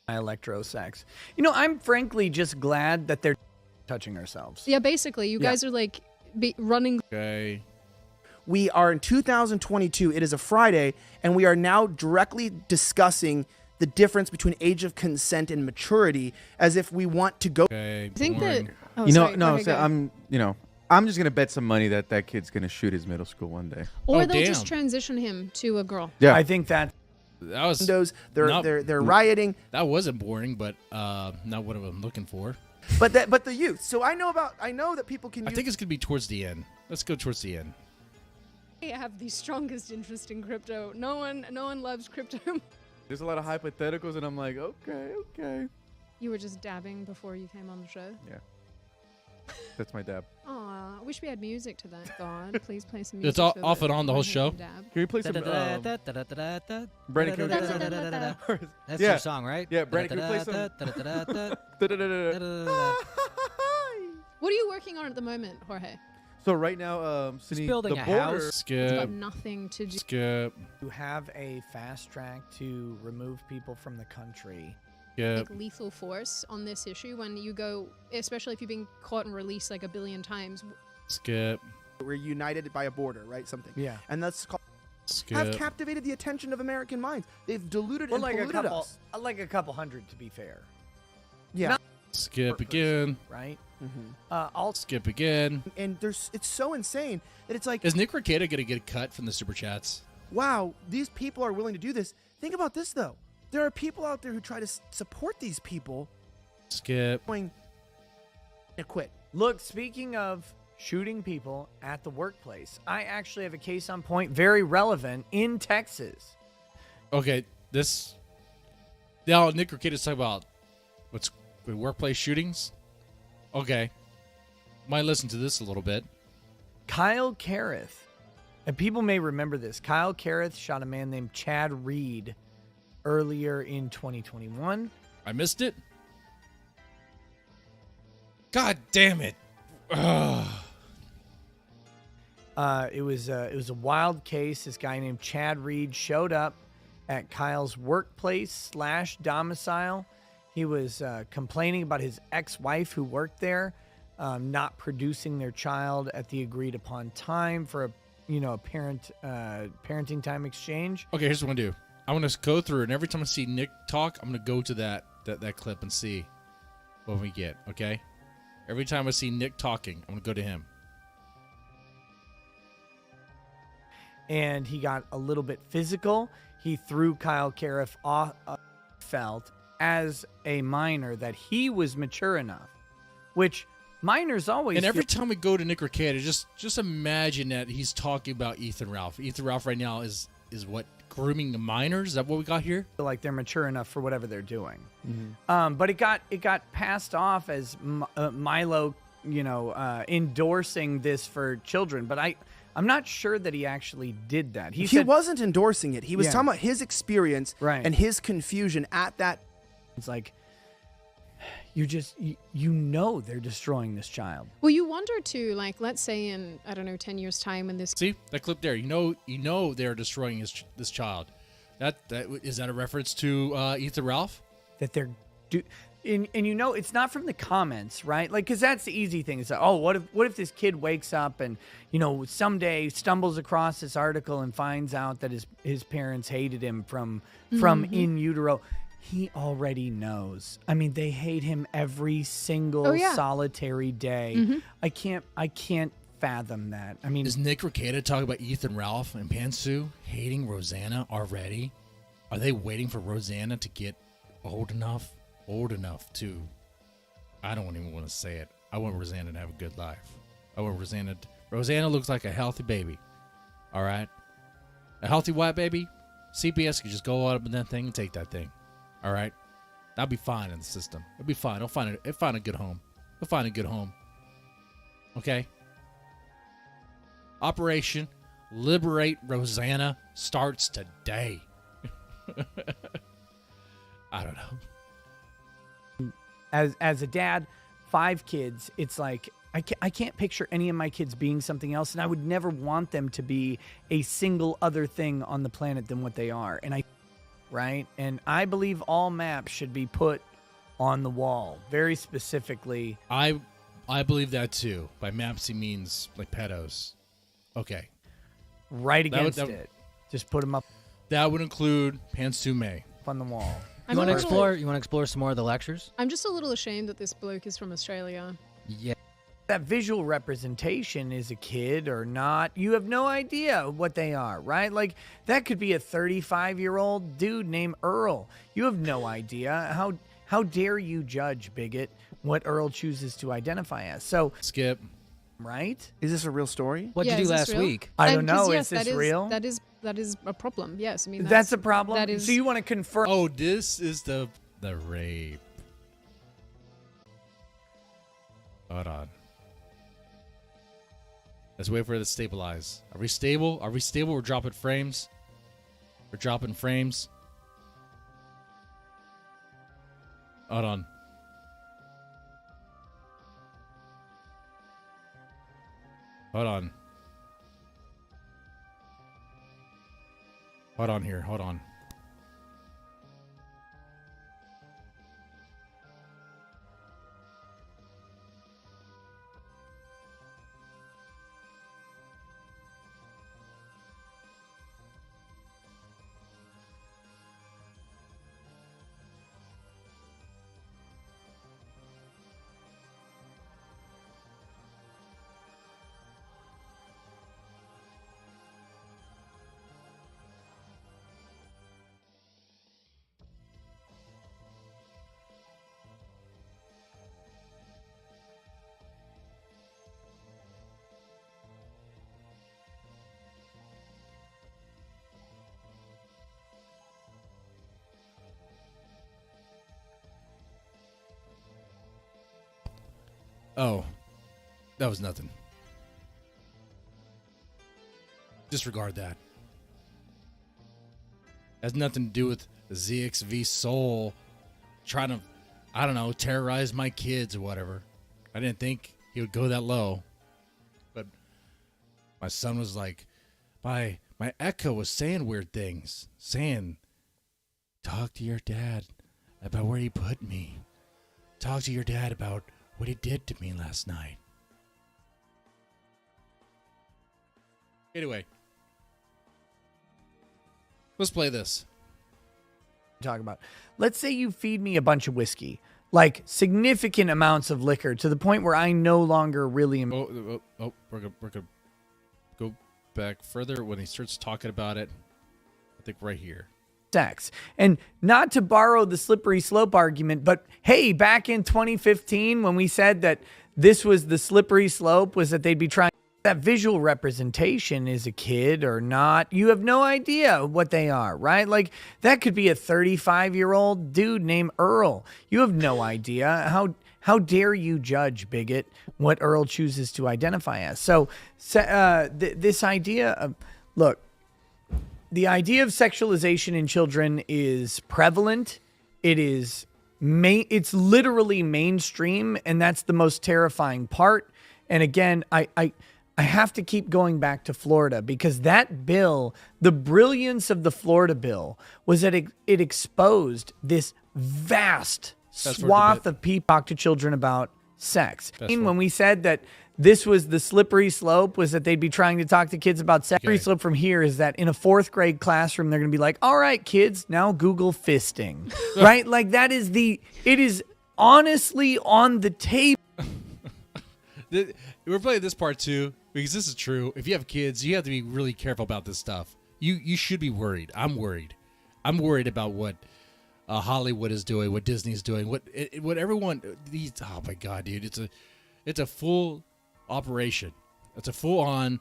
Electro sex. I'm frankly just glad that they're touching ourselves. Yeah, basically, you guys are like running. Okay. We are in 2022. It is a Friday, and we are now directly discussing the difference between age of consent and maturity, as if we want to go. Okay. I think that. boring. Oh, You know, sorry, no, go ahead, so go. I'm just gonna bet some money that that kid's gonna shoot his middle school one day. Or Oh, they'll just damn. transition him to a girl. Yeah, I think that That was Windows. They're not- they're rioting, that wasn't boring, but not what I'm looking for. but the youth. So I know that people can I use. think it's gonna be towards the end. Let's go towards the end. I have the strongest interest in crypto. No one loves crypto. there's a lot of hypotheticals, and I'm like, okay, You were just dabbing before you came on the show. yeah, that's my dab. Aw, I wish we had music to that. God, please play some music. It's all, so off that and on the whole Jorge show. can dab. Can you play some? Brandon, can we play some? That's Yeah. your song, right? Yeah, Brandon, can we play some? What are you working on at the moment, Jorge? So right now, Sydney, building the a border, house. It's Skip. got nothing to do. Skip. you have a fast track to remove people from the country. Skip. Like lethal force on this issue when you go, especially if you've been caught and released like a billion times. Skip. We're united by a border, right? Something. Yeah. And that's called. Skip. Have captivated the attention of American minds. They've diluted and polluted us. like a couple hundred to be fair, Yeah. Skip again. right? Mm-hmm. I'll Skip again. And it's so insane that it's like, Is Nick Ricada gonna get a cut from the super chats? wow, these people are willing to do this. Think about this though. There are people out there who try to support these people Skip. going to quit. look. Speaking of shooting people at the workplace, I actually have a case on point, very relevant in Texas. Okay, this. Now Nick Ricada's talking about what's workplace shootings. Okay, might listen to this a little bit. Kyle Carruth, and people may remember this. Kyle Carruth shot a man named Chad Reed earlier in 2021. I missed it. God damn it. Ugh. It was a wild case. This guy named Chad Reed showed up at Kyle's workplace / domicile. He was complaining about his ex-wife who worked there, not producing their child at the agreed upon time for a parenting time exchange. Okay, here's what I'm gonna do. I'm gonna go through, and every time I see Nick talk, I'm gonna go to that clip and see what we get. Okay. Every time I see Nick talking, I'm gonna go to him. And he got a little bit physical. He threw Kyle Carruth off, felt as a minor that he was mature enough, which minors always. And every time we go to Nick Ricada, just imagine that he's talking about Ethan Ralph. Ethan Ralph right now is what, grooming the minors? Is that what we got here? feel like they're mature enough for whatever they're doing. But it got passed off as Milo, endorsing this for children. But I'm not sure that he actually did that. He said, wasn't endorsing it. He was Yeah. talking about his experience Right. and his confusion at that. It's like they're destroying this child. Well, you wonder too, like, let's say in, I don't know, 10 years' time when this. See that clip there? You know they're destroying this child. That is that a reference to Ethan Ralph? That they're it's not from the comments, right? Like, because that's the easy thing. It's like, oh, what if this kid wakes up and someday stumbles across this article and finds out that his parents hated him from in utero. He already knows. I mean, they hate him every single solitary day. I can't fathom that. I mean, Is Nick Ricada talking about Ethan Ralph and Pantsu hating Rosanna already? Are they waiting for Rosanna to get old enough to, I don't even want to say it. I want Rosanna to have a good life. I want Rosanna looks like a healthy baby. All right? A healthy white baby, CPS can just go up in that thing and take that thing. All right, that'll be fine in the system. It'll be fine. It'll find a good home. He'll find a good home. Okay. Operation Liberate Rosanna starts today. I don't know. As a dad, 5 kids, it's like I can't picture any of my kids being something else, and I would never want them to be a single other thing on the planet than what they are. And I believe all maps should be put on the wall, very specifically. I believe that too. By maps, he means like pedos. Okay. Right against it. Just put them up That would include Pansume. on the wall. You want to explore? You want to explore some more of the lectures? I'm just a little ashamed that this bloke is from Australia. Yeah. That visual representation is a kid or not. You have no idea what they are, right? Like, that could be a 35-year-old dude named Earl. You have no idea. How dare you judge, bigot, what Earl chooses to identify as? So, Skip. right? Is this a real story? What'd Yeah, you is do this last real? week? I don't know. Yes, is this real? That is a problem. Yes, I mean That's a problem? That is. So you want to confirm? Oh, this is the rape. Hold on. Let's wait for it to stabilize. Are we stable? Are we stable? We're dropping frames. We're dropping frames. Hold on. Hold on. Hold on here. Hold on. Oh, that was nothing. Disregard that. Has nothing to do with ZXV Soul trying to, I don't know, terrorize my kids or whatever. I didn't think he would go that low. But my son was like, my echo was saying weird things. Saying, talk to your dad about where he put me. Talk to your dad about what he did to me last night. Anyway, let's play this. Talk about. Let's say you feed me a bunch of whiskey, like significant amounts of liquor, to the point where I no longer really am. We're gonna go back further when he starts talking about it. I think right here. Sex. And not to borrow the slippery slope argument, but hey, back in 2015 when we said that this was the slippery slope, was that they'd be trying. That visual representation is a kid or not. You have no idea what they are, right? Like, that could be a 35-year-old dude named Earl. You have no idea. How dare you judge, bigot, what Earl chooses to identify as? So this idea of, look, the idea of sexualization in children is prevalent. It is it's literally mainstream, and that's the most terrifying part. And again, I have to keep going back to Florida, because that bill, the brilliance of the Florida bill was that it exposed this vast swath of people talk to children about sex. When we said that this was the slippery slope, was that they'd be trying to talk to kids about sex. Slippery slope from here is that in a 4th grade classroom, they're going to be like, all right, kids, now Google fisting, right? Like, it is honestly on the table. We're playing this part too, because this is true. If you have kids, you have to be really careful about this stuff. You should be worried. I'm worried. I'm worried about what Hollywood is doing, what Disney's doing, what everyone. Oh my God, dude! It's a full operation. It's a full on.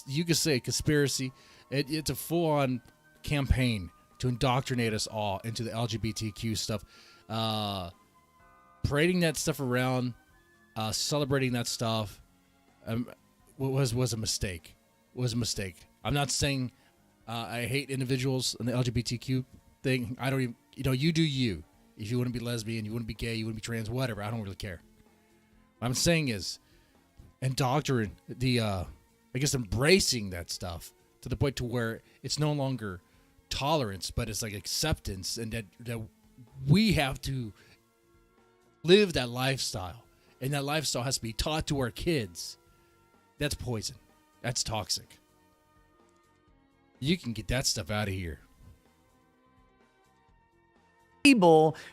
You could say conspiracy. It's a full on campaign to indoctrinate us all into the LGBTQ stuff. Parading that stuff around, celebrating that stuff, was a mistake. Was a mistake. I'm not saying I hate individuals in the LGBTQ thing. I don't even, you do you. If you want to be lesbian, you want to be gay, you want to be trans, whatever. I don't really care. What I'm saying is indoctrinate embracing that stuff to the point to where it's no longer tolerance, but it's like acceptance, and that we have to live that lifestyle, and that lifestyle has to be taught to our kids. That's poison. That's toxic. You can get that stuff out of here.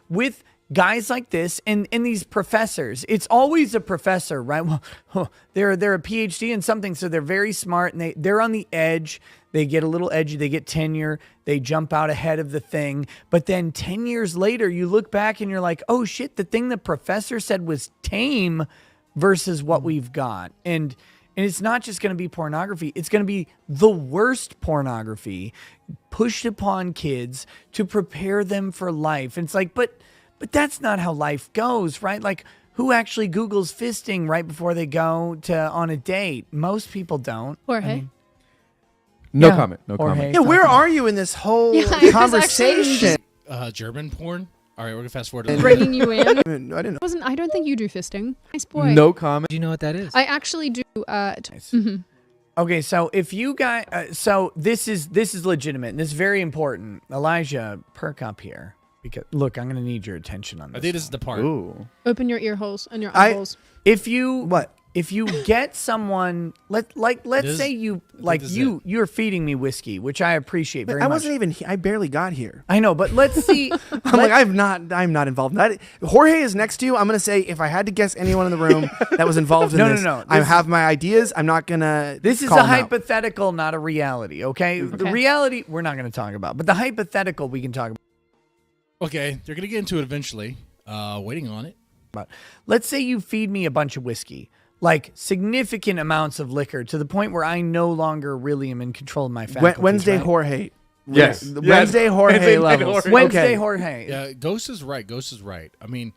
With guys like this and these professors. It's always a professor, right? Well, they're a PhD in something, so they're very smart, and they're on the edge. They get a little edgy. They get tenure. They jump out ahead of the thing. But then 10 years later, you look back and you're like, oh, shit, the thing the professor said was tame versus what we've got. And it's not just going to be pornography. It's going to be the worst pornography pushed upon kids to prepare them for life. And it's like, but that's not how life goes, right? Like, who actually Googles fisting right before they go on a date? Most people don't. Jorge. No comment. No comment. Yeah, where are you in this whole conversation? German porn. All right, we're gonna fast forward. Bringing you in. I didn't know. I don't think you do fisting. Nice boy. No comment. Do you know what that is? I actually do. Okay, so if you guys, so this is legitimate, and this is very important. Elijah, perk up here, because look, I'm gonna need your attention on this. I think this is the part. Ooh. Open your ear holes and your eye holes. If you get someone, let's say you're feeding me whiskey, which I appreciate very much. I wasn't even. I barely got here. I know, but let's see. I'm not involved. Jorge is next to you. I'm gonna say if I had to guess anyone in the room that was involved in this, no. I have my ideas. I'm not gonna. This is a hypothetical, not a reality. Okay, the reality we're not gonna talk about, but the hypothetical we can talk about. Okay, they're gonna get into it eventually. Waiting on it. Let's say you feed me a bunch of whiskey. Like significant amounts of liquor to the point where I no longer really am in control of my faculties. Wednesday, right? Jorge. Yes. Wednesday, Jorge levels. Wednesday, Jorge. Yeah, Ghost is right. I mean,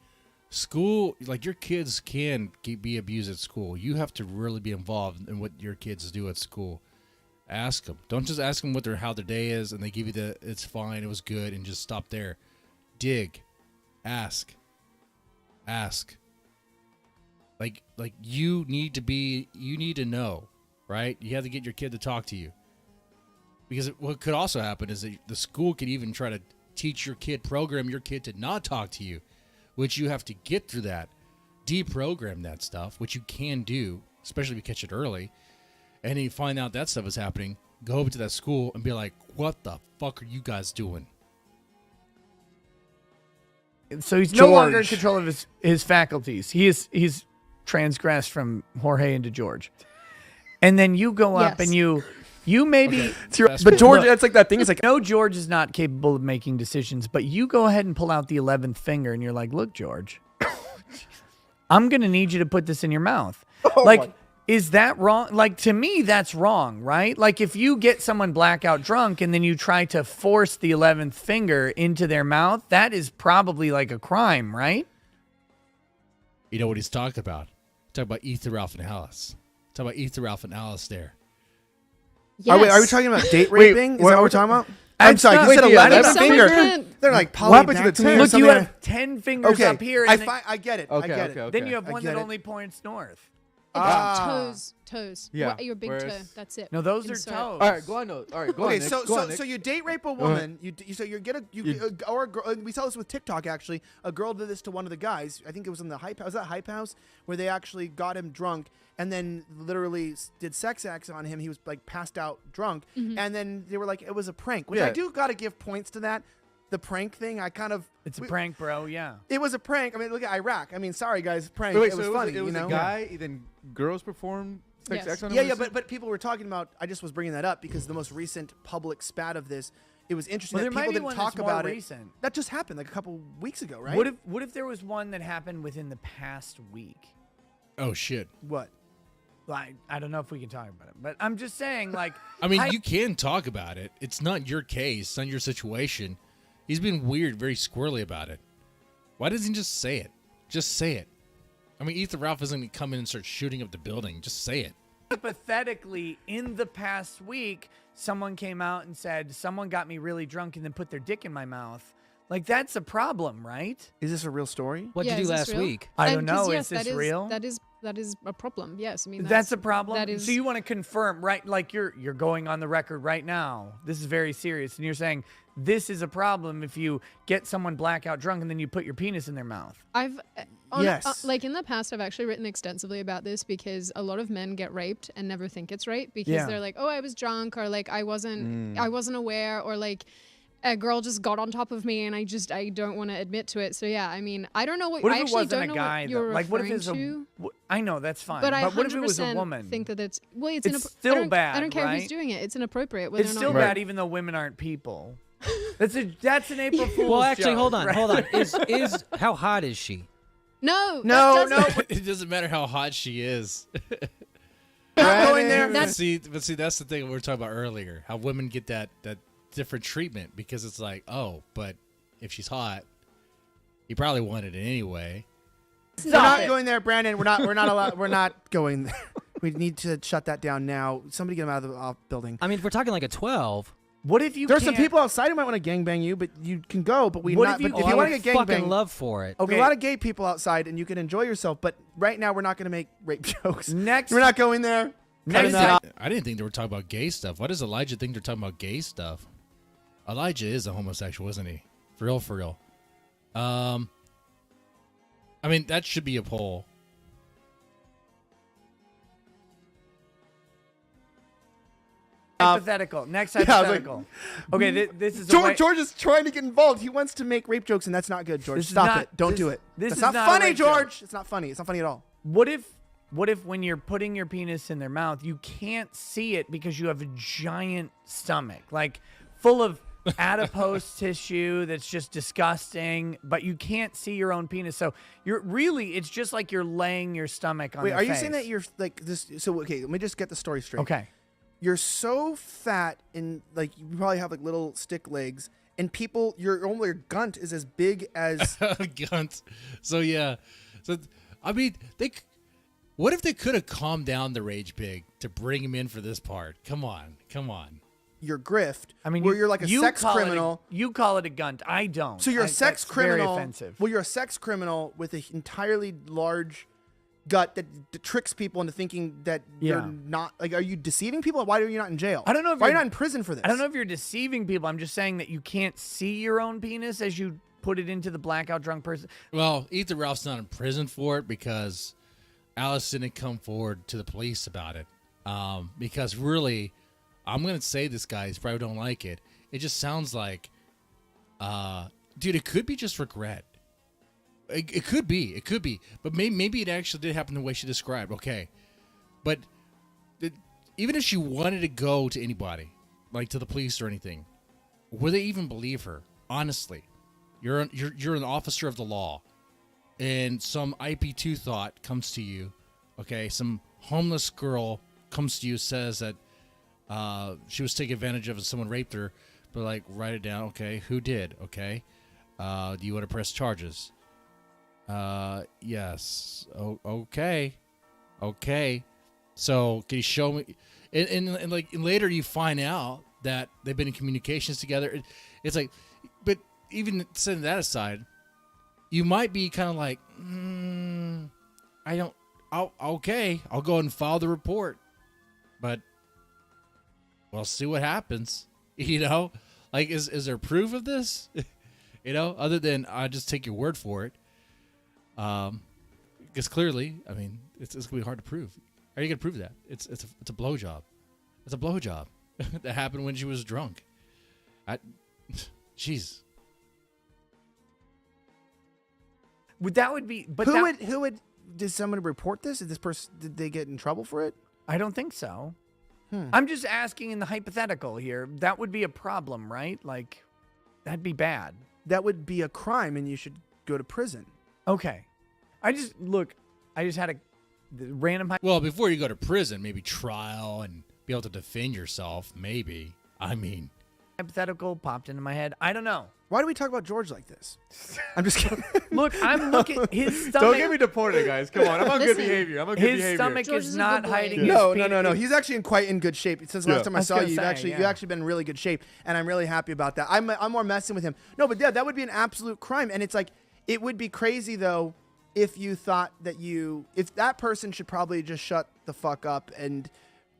school, like your kids can be abused at school. You have to really be involved in what your kids do at school. Ask them. Don't just ask them how their day is, and they give you it's fine, it was good, and just stop there. Dig. Ask. Like you need to know, right? You have to get your kid to talk to you. Because what could also happen is that the school could even try to program your kid to not talk to you, which you have to get through that, deprogram that stuff, which you can do, especially if you catch it early. And you find out that stuff is happening, go over to that school and be like, what the fuck are you guys doing? So he's no longer in control of his faculties. He's transgressed from Jorge into George. And then you go up and you maybe but George, that's like that thing. It's like, no, George is not capable of making decisions, but you go ahead and pull out the 11th finger and you're like, look, George, I'm going to need you to put this in your mouth. Is that wrong? Like, to me, that's wrong, right? Like, if you get someone blackout drunk and then you try to force the 11th finger into their mouth, that is probably like a crime, right? You know what he's talking about? Talking about Ether, Ralph, and Alice. Talking about Ether, Ralph, and Alice there. Yes. Are we talking about date raping? Is that what we're talking about? I'm sorry, you said 11th finger. Can't. They're like polydactyly. Look, you have 10 fingers up here. And I get it. Okay, I get it. okay. Then you have one that only points north. Toes. Yeah. Your big toe. That's it. No, those are Insert. toes. All right, go on. Okay, Nick. so you date rape a woman. We saw this with TikTok actually. A girl did this to one of the guys. I think it was in the Hype House. Was that Hype House where they actually got him drunk and then literally did sex acts on him? He was like passed out drunk, and then they were like it was a prank, which I do got to give points to that. The prank thing, it's a prank, bro. Yeah, it was a prank. I mean, look at Iraq. I mean, sorry guys, prank. Wait, it was so funny. It was a guy. Then girls performed sex acts on him. Yeah, but people were talking about. I just was bringing that up because the most recent public spat of this. It was interesting that people didn't talk about it. Recent. That just happened like a couple weeks ago, right? What if there was one that happened within the past week? Oh shit! What? I don't know if we can talk about it, but I'm just saying, like, I mean, you can talk about it. It's not your case. It's not your situation. He's been weird, very squirrely about it. Why doesn't he just say it? Just say it. I mean, Ethan Ralph isn't going to come in and start shooting up the building. Just say it. Hypothetically, in the past week, someone came out and said, someone got me really drunk and then put their dick in my mouth. Like, that's a problem, right? Is this a real story? What'd you is do this last real? week? I don't know. Yes, Is this real? That is a problem. Yes, I mean That's a problem. That is. So you want to confirm, right? Like you're going on the record right now. This is very serious, and you're saying this is a problem if you get someone blackout drunk and then you put your penis in their mouth. Yes. Like in the past, I've actually written extensively about this because a lot of men get raped and never think it's rape because they're like, oh, I was drunk, or like I wasn't aware, or like a girl just got on top of me and I don't want to admit to it. So yeah, I mean, I don't know what. What if I it actually wasn't don't a know guy? what you're Like, what if referring it's to. I know that's fine, But I what if it was a 100% woman? think that it's It's still bad, I don't care right? who's doing it. It's inappropriate. Whether It's or not still you're- bad, even though women aren't people. That's an April Fool's Well, actually, joke, hold on, right? hold on. Is how hot is she? No, No, that no. doesn't- It doesn't matter how hot she is. Not going there. But see, that's the thing we were talking about earlier. How women get that different treatment because it's like, oh, but if she's hot, you probably wanted it anyway. We're not going there, Brandon. We're not allowed. We're not going there. We need to shut that down now. Somebody get him out of the building. I mean, if we're talking like a 12, What if you? There's some can't- people outside who might want to gangbang you, but you can go. But we What not. if you- But if Oh, you I want to would get fucking gangbang, love for it. there's a lot of gay people outside, and you can enjoy yourself. But right now, we're not going to make rape jokes. Next, We're not going there. next Cut it out. I didn't think they were talking about gay stuff. Why does Elijah think they're talking about gay stuff? Elijah is a homosexual, isn't he? For real, for real. I mean, that should be a poll. hypothetical. Next I was like, hypothetical. Okay, this is a way- George is trying to get involved. He wants to make rape jokes, and that's not good, George. This is Stop not- it. Don't this- do it. this That's is not not a funny, rape joke. George. It's not funny. It's not funny at all. What if when you're putting your penis in their mouth, you can't see it because you have a giant stomach, like full of adipose tissue that's just disgusting, but you can't see your own penis. So it's just like you're laying your stomach on Wait, their are you face. saying that you're like this? So okay, let me just get the story straight. Okay. You're so fat and like you probably have like little stick legs, and people your gunt is as big as Gunt. So yeah. So I mean, what if they could have calmed down the rage pig to bring him in for this part? Come on. your grift. I mean, where you're like a you sex call it criminal. you call it a gunt. I don't. So you're a sex that's criminal. Very offensive. Well, you're a sex criminal with an entirely large gut that tricks people into thinking that you're not. Like, are you deceiving people? Why are you not in jail? I don't know if Why are you you're- not in prison for this? I don't know if you're deceiving people. I'm just saying that you can't see your own penis as you put it into the blackout drunk person. Well, Ethan Ralph's not in prison for it because Alice didn't come forward to the police about it. Because really, I'm going to say this, guys, probably don't like it. It just sounds like, dude, it could be just regret. It could be. But maybe it actually did happen the way she described. Okay. But even if she wanted to go to anybody, like to the police or anything, would they even believe her? Honestly, you're an officer of the law, and some IP2 thought comes to you. Okay, some homeless girl comes to you, says that she was taken advantage of and someone raped her, but like write it down. Okay, who did? Okay, do you want to press charges? Yes. Okay. So can you show me? And later you find out that they've been in communications together. It's like, but even setting that aside, you might be kind of like, I'll go and file the report, but we'll see what happens. You know, like, is there proof of this? You know, other than I just take your word for it. Because clearly, I mean, it's gonna be hard to prove. How are you gonna prove that? It's a blowjob. It's a blowjob that happened when she was drunk. Jeez. That would be. But Who would? Did someone report this? Did they get in trouble for it? I don't think so. I'm just asking in the hypothetical here. That would be a problem, right? Like, that'd be bad. That would be a crime, and you should go to prison. Okay. I just had a the random. Well, before you go to prison, maybe trial and be able to defend yourself. Maybe. I mean, Hypothetical popped into my head. I don't know. Why do we talk about George like this? I'm just kidding. Look, I'm looking. His stomach. Don't get me deported, guys. Come on, I'm on good Listen, behavior. I'm on good His behavior. stomach George is is a not good boy. hiding. Yeah. his No. penis. He's actually in good shape. Since the Yeah. last time I I was saw gonna you, say, you've actually been in really good shape, and I'm really happy about that. I'm more messing with him. No, but yeah, that would be an absolute crime, and it's like it would be crazy though if you thought that if that person should probably just shut the fuck up and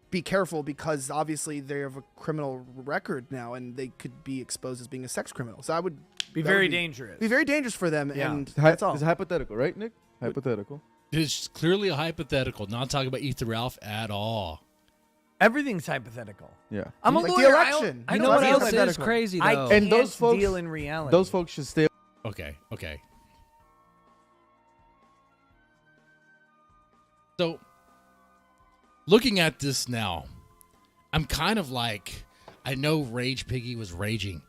be careful because obviously they have a criminal record now and they could be exposed as being a sex criminal. So I would Be that very would dangerous. Be very dangerous for them, Yeah. and It's hy- that's all. It's hypothetical, right, Nick? Hypothetical. it's clearly a hypothetical. Not talking about Ethan Ralph at all. Everything's hypothetical. Yeah. I'm a Like the lawyer. election. I You don't know what deal else with is hypothetical. crazy, though? I And can't those folks- deal in reality. Those folks should stay. Okay. So, looking at this now, I'm kind of like, I know Rage Piggy was raging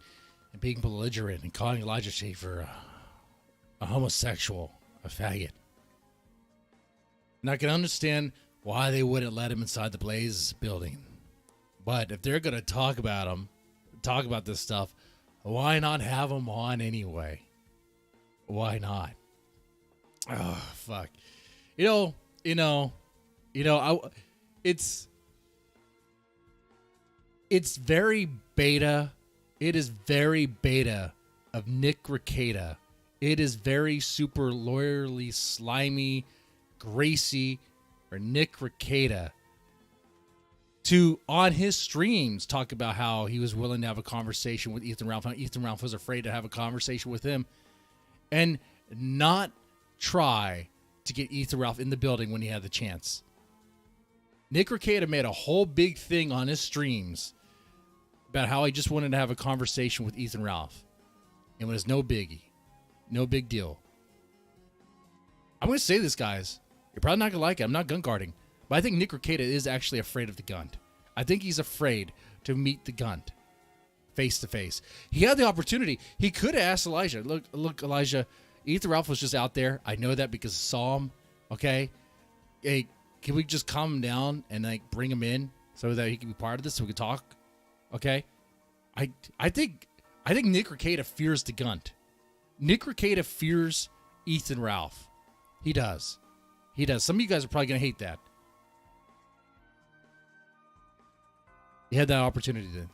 and being belligerent and calling Elijah Schaffer a homosexual, a faggot. And I can understand why they wouldn't let him inside the Blaze building. But if they're going to talk about this stuff, why not have him on anyway? Why not? Oh, fuck. It's very beta. It is very beta of Nick Rekieta. It is very super lawyerly, slimy, Gracie, or Nick Rekieta to, on his streams, talk about how he was willing to have a conversation with Ethan Ralph, how Ethan Ralph was afraid to have a conversation with him, and not try to get Ethan Ralph in the building when he had the chance. Nick Rekieta made a whole big thing on his streams about how he just wanted to have a conversation with Ethan Ralph. It was no biggie. No big deal. I'm going to say this, guys. You're probably not going to like it. I'm not gun guarding. But I think Nick Rekieta is actually afraid of the gun. I think he's afraid to meet the gun face to face. He had the opportunity. He could have asked Elijah, look, Elijah, Ethan Ralph was just out there. I know that because I saw him. Okay? Hey, can we just calm him down and like bring him in so that he can be part of this so we can talk? Okay? I think Nick Rekieta fears the gun. Nick Rekieta fears Ethan Ralph. He does. He does. Some of you guys are probably going to hate that. You had that opportunity then.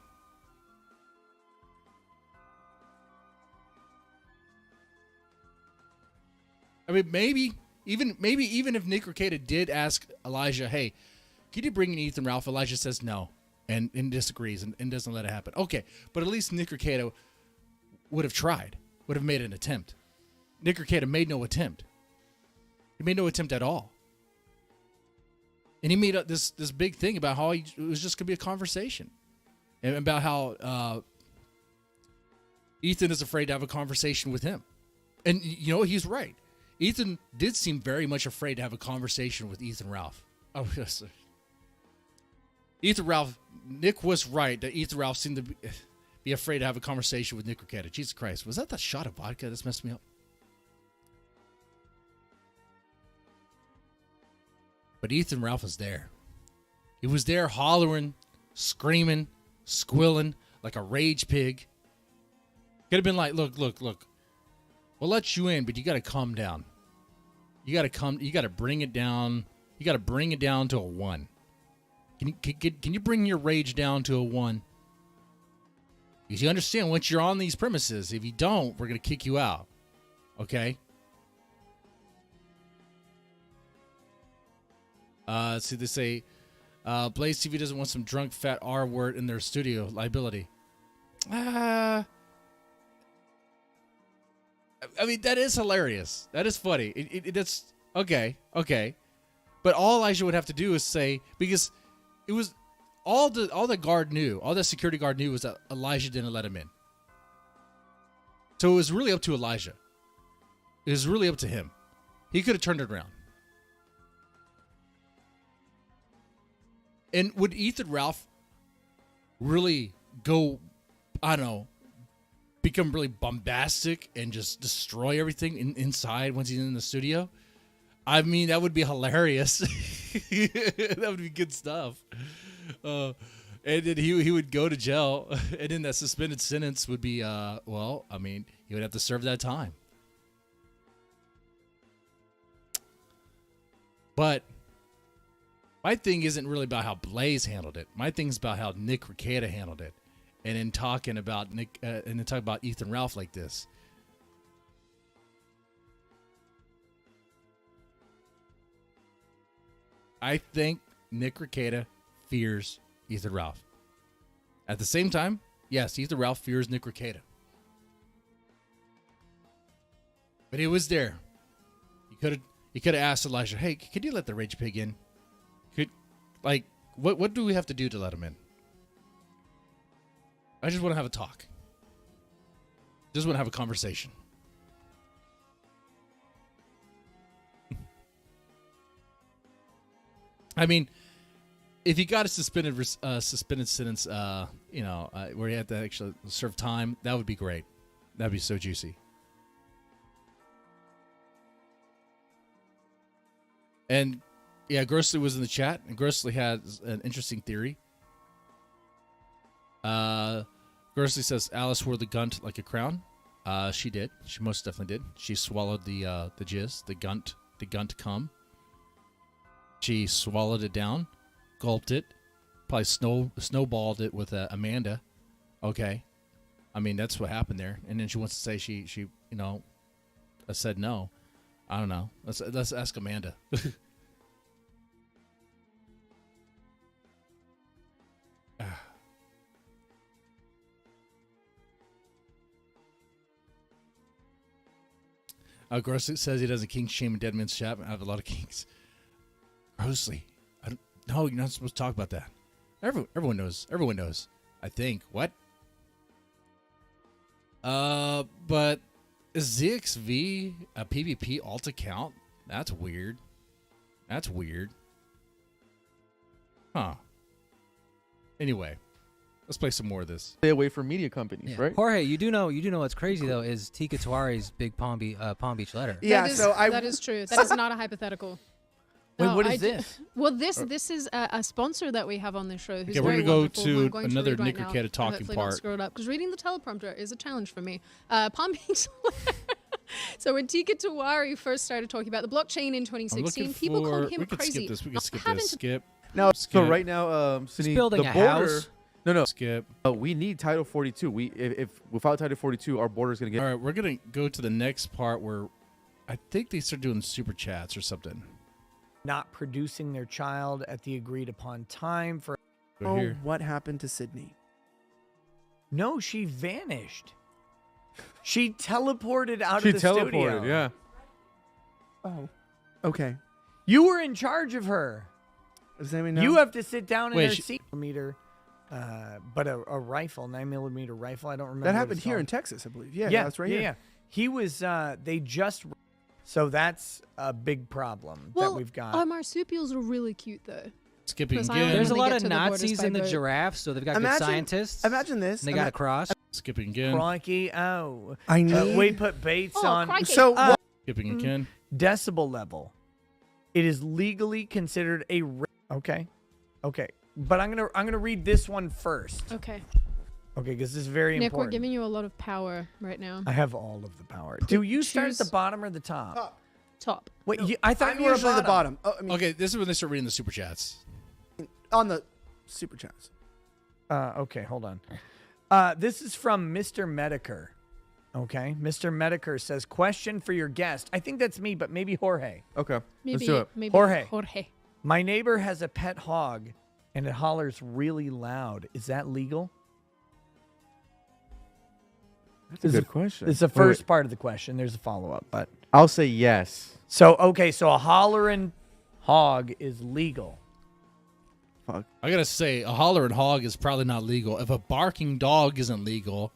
I mean, maybe even if Nick Rekieta did ask Elijah, hey, can you bring in Ethan Ralph? Elijah says no and disagrees and doesn't let it happen. Okay, but at least Nick Rekieta would have tried, would have made an attempt. Nick Rekieta made no attempt. He made no attempt at all. And he made this big thing about how it was just going to be a conversation. And about how Ethan is afraid to have a conversation with him. And, you know, he's right. Ethan did seem very much afraid to have a conversation with Ethan Ralph. Oh, yes. Nick was right that Ethan Ralph seemed to be afraid to have a conversation with Nick Rekieta. Jesus Christ. Was that the shot of vodka that's messed me up? But Ethan Ralph was there. He was there hollering, screaming, squilling like a rage pig. Could have been like, look. We'll let you in, but you got to calm down. You got to bring it down. You got to bring it down to a 1. Can you bring your rage down to a 1? Because you understand once you're on these premises, if you don't, we're going to kick you out. Okay? Let's see, they say, Blaze TV doesn't want some drunk fat R word in their studio. Liability. I mean, that is hilarious. That is funny. That's okay. But all Elijah would have to do is say, because it was all the guard knew, all the security guard knew was that Elijah didn't let him in. So it was really up to Elijah. It was really up to him. He could have turned it around. And would Ethan Ralph really go, I don't know, become really bombastic and just destroy everything inside once he's in the studio? I mean, that would be hilarious. That would be good stuff. And then he would go to jail, and then that suspended sentence would be, well, I mean, he would have to serve that time. But my thing isn't really about how Blaze handled it. My thing's about how Nick Rekieta handled it, and then talking about Ethan Ralph like this. I think Nick Rekieta fears Ethan Ralph. At the same time, yes, Ethan Ralph fears Nick Rekieta. But he was there. He could have asked Elijah, "Hey, could you let the rage pig in? What do we have to do to let him in? I just want to have a talk. Just want to have a conversation." I mean, if he got a suspended sentence, where he had to actually serve time, that would be great. That'd be so juicy. And yeah, Grossly was in the chat, and Grossly has an interesting theory. Grossly says Alice wore the gunt like a crown. She did. She most definitely did. She swallowed the jizz, the gunt cum. She swallowed it down, gulped it, probably snowballed it with Amanda. Okay, I mean that's what happened there. And then she wants to say she said no. I don't know. Let's ask Amanda. Grossly says he doesn't kink shame in Dead Man's Chat. I have a lot of kinks. Grossly, no, you're not supposed to talk about that. Everyone knows. Everyone knows. I think. What? But is ZXV a PvP alt account? That's weird. Huh. Anyway, let's play some more of this. Stay away from media companies, right? Jorge, you do know what's crazy though is Tika Tuari's big Palm Beach letter. Yeah, that is true. That is not a hypothetical. Wait, No, what is this? Well, this is a sponsor that we have on the show. Who's Okay, we're very gonna go wonderful, who I'm to going another read right Nick now. Rekieta talking Hopefully part. Not screw it up because reading the teleprompter is a challenge for me. Palm Beach. So when Tika Tuari first started talking about the blockchain in 2016, people called him we could crazy. skip this. We could skip Having this. to- Skip. No, so Skip. right now, He's Sydney, building the a border. house. No. Skip. We need Title 42. If without Title 42, our border is gonna get. All right, we're gonna go to the next part where I think they start doing super chats or something. Not producing their child at the agreed upon time for. Go here. What happened to Sydney? No, she vanished. She teleported out She of the studio. teleported. Yeah. Oh, okay. You were in charge of her. Does anyone know? You have to sit down in Wait, her she- seat. But a rifle, 9mm rifle. I don't remember. that what happened it's here in called. Texas, I believe. Yeah, Yeah, that's right yeah, here. yeah. He was. They just. So that's a big problem Well, that we've got. our marsupials are really cute though. Skipping Plus, I again. only There's a When they lot get of to the borders Nazis by in the boat. giraffes, so they've got good scientists. Imagine this. And they got a cross. Skipping again. Crikey! Oh, I need. we put baits Oh, on. crikey. So Skipping again. Decibel level. It is legally considered a. Okay. But I'm gonna read this one first. Okay, Okay, because this is very Nick, important. we're giving you a lot of power right now. I have all of the power. Do you start at the Choose- bottom or the top? Top. Wait, I thought I'm you were usually the bottom. Oh, I mean, Okay, this is when they start reading the super chats. on the super chats. Okay, hold on. This is from Mr. Medicare. Okay, Mr. Medicare says, question for your guest. I think that's me, but maybe Jorge. Okay. Maybe, Let's do it. Maybe Jorge. My neighbor has a pet hog, and it hollers really loud. Is that legal? That's a good question. It's the first part of the question. There's a follow-up, but I'll say yes. so a hollering hog is legal. Fuck. I gotta say, a hollering hog is probably not legal. If a barking dog isn't legal,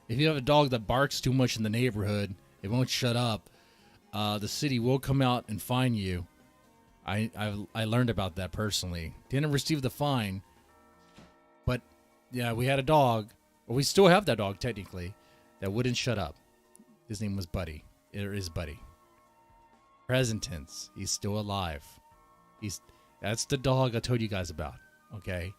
if you have a dog that barks too much in the neighborhood, it won't shut up. The city will come out and fine you. I learned about that personally. Didn't receive the fine, but yeah, we had a dog. Well, we still have that dog technically that wouldn't shut up. His name was Buddy. It is Buddy. Present tense. He's still alive. That's the dog I told you guys about. Okay.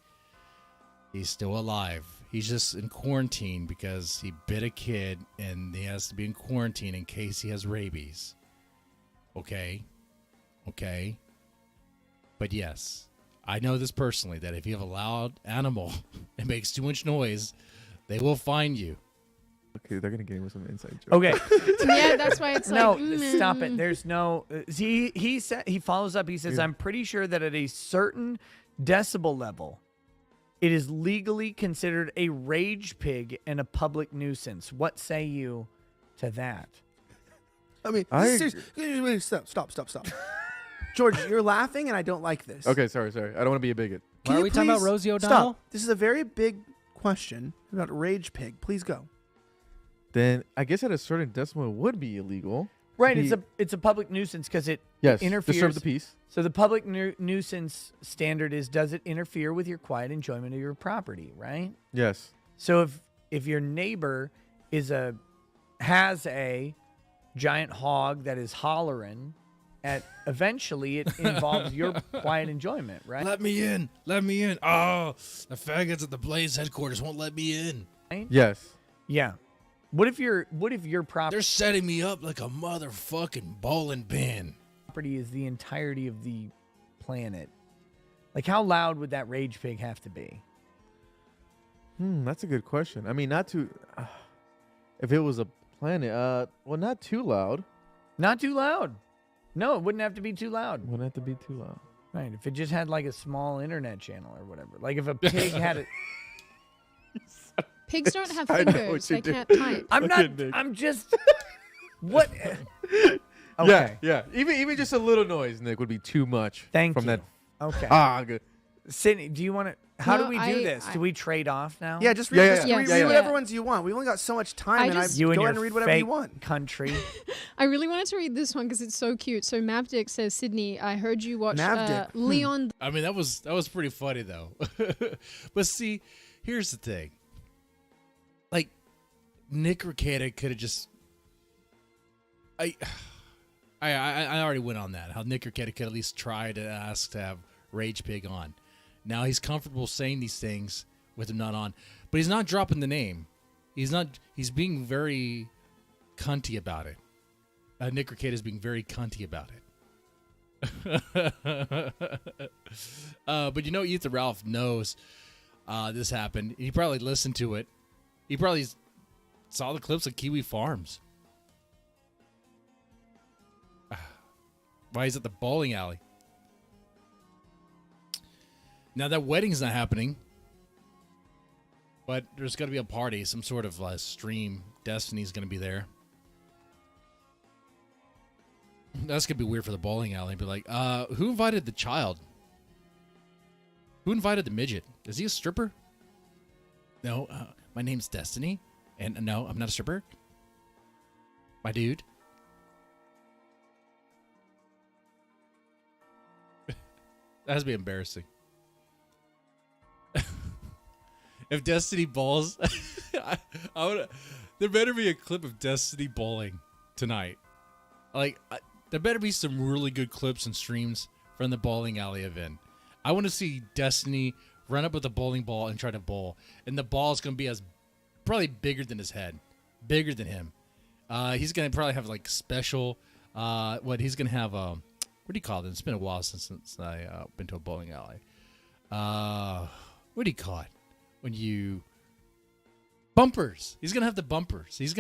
He's still alive. He's just in quarantine because he bit a kid and he has to be in quarantine in case he has rabies. Okay. Okay. But yes, I know this personally, that if you have a loud animal that makes too much noise, they will find you. Okay, they're gonna get him with some inside joke. Okay. Yeah, that's why it's No, like. stop it. There's no. He said, he follows up. He says, "I'm pretty sure that at a certain decibel level, it is legally considered a rage pig and a public nuisance." What say you to that? I mean, stop. George, you're laughing, and I don't like this. Okay, sorry. I don't want to be a bigot. Why are we talking about please Rosie O'Donnell? Stop. This is a very big question about rage pig. Please go. Then I guess at a certain decimal it would be illegal. Right. It's a public nuisance because it interferes. Disturb the peace. So the public nuisance standard is, does it interfere with your quiet enjoyment of your property? Right. Yes. So if your neighbor has a giant hog that is hollering, eventually it involves your quiet enjoyment, right? Let me in. Oh, the faggots at the Blaze headquarters won't let me in. Right? Yes. Yeah. What if your property They're setting me up like a motherfucking bowling pin. is the entirety of the planet? Like, how loud would that rage pig have to be? That's a good question. I mean, not too. If it was a planet, well, not too loud. Not too loud. No, it wouldn't have to be too loud. Wouldn't have to be too loud. Right. If it just had like a small internet channel or whatever. Like if a pig had it. Pigs don't have I know fingers. what They you're doing. can't type. I'm Okay, not. Nick. I'm just. What? Okay. Yeah. Even just a little noise, Nick, would be too much. Thank from you. that. Okay. Good. Sydney, do you want to? How No, do we do this? Do we trade off now? Yeah, just Yeah, read, yeah, just yeah. read, Yeah, read yeah. whatever ones you want. We've only got so much time, and just- You go and ahead your and read whatever you fake want. country. I really wanted to read this one because it's so cute. So Mavdick says, Sydney, I heard you watch Mavdick. Leon. I mean, that was pretty funny though. But see, here's the thing. Like, Nick Ricada could have just. I already went on that. How Nick Ricada could at least try to ask to have Rage Pig on. Now he's comfortable saying these things with him not on, but he's not dropping the name. He's not. He's being very cunty about it. Nick Ricada is being very cunty about it. But you know, Ethan Ralph knows this happened. He probably listened to it. He probably saw the clips of Kiwi Farms. Why he's at the bowling alley. Now that wedding's not happening, but there's going to be a party, some sort of stream. Destiny's going to be there. That's going to be weird for the bowling alley. Be like, who invited the child? Who invited the midget? Is he a stripper? No, my name's Destiny. And no, I'm not a stripper. My dude. That has to be embarrassing. If Destiny bowls, I would. There better be a clip of Destiny bowling tonight. Like, there better be some really good clips and streams from the bowling alley event. I want to see Destiny run up with a bowling ball and try to bowl, and the ball is going to be probably bigger than his head, bigger than him. He's going to probably have like special. He's going to have what do you call it? It's been a while since I been to a bowling alley. What do you call it? When you bumpers. He's gonna have the bumpers. It's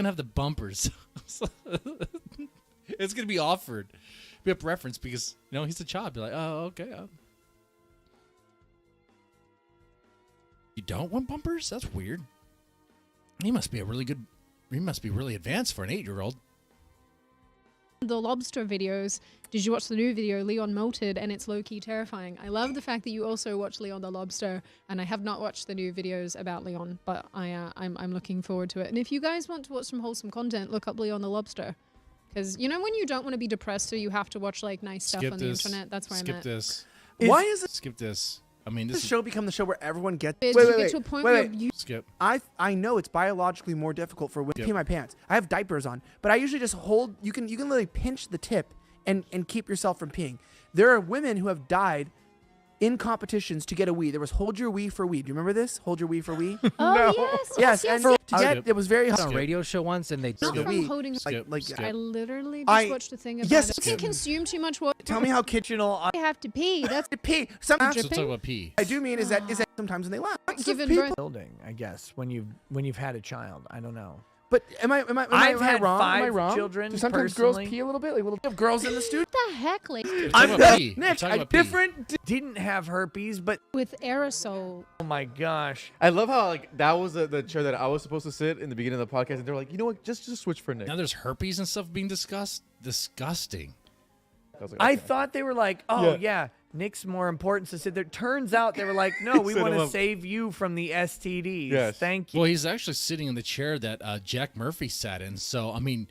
gonna be offered. Be a preference because he's a child. Be like, oh, okay. You don't want bumpers? That's weird. He must be really advanced for an 8-year-old. The lobster videos. Did you watch the new video, Leon Melted, and it's low-key terrifying. I love the fact that you also watch Leon the Lobster, and I have not watched the new videos about Leon, but I'm looking forward to it. And if you guys want to watch some wholesome content, look up Leon the Lobster. Because when you don't want to be depressed, so you have to watch like nice stuff on the internet. That's where I'm at. Skip this. Why is it Skip this. I mean, this this show become the show where everyone gets? Did you get to a point where you skip. I know it's biologically more difficult for women to pee my pants. I have diapers on, but I usually just hold. You can literally pinch the tip and keep yourself from peeing. There are women who have died in competitions to get a wee. There was Hold Your Wee for Wee. Do you remember this? Hold Your Wee for Wee? Oh, yes. And yes. to get, it was very on hard. a radio show once, and they Not Skip. from holding. Skip. Like, Skip. I literally I- just watched a thing about Yes, it. Skip. They consume too much water. Tell me how kids Fictional. They have to pee. That's to pee. Sometimes So let's talk about pee. I do mean is that sometimes when they laugh, given people- birth. Building, I guess, when you've had a child. I don't know. But am I I've had wrong? Am I 5 wrong? children, Do sometimes personally. girls pee a little bit? Like little have girls in the studio? What the heck, like We're talking about pee. We're Nick, talking a about pee. different. Didn't have herpes, but with aerosol? oh my gosh. I love how like that was the chair that I was supposed to sit in the beginning of the podcast, and they were like, you know what, just switch for Nick. Now there's herpes and stuff being discussed. Disgusting. I was like, I okay. thought they were like, oh Yeah. yeah, Nick's more important to sit there. Turns out they were like, no, we Set want him to up. save you from the STDs. Yes. Thank you. Well, he's actually sitting in the chair that Jack Murphy sat in. So I mean,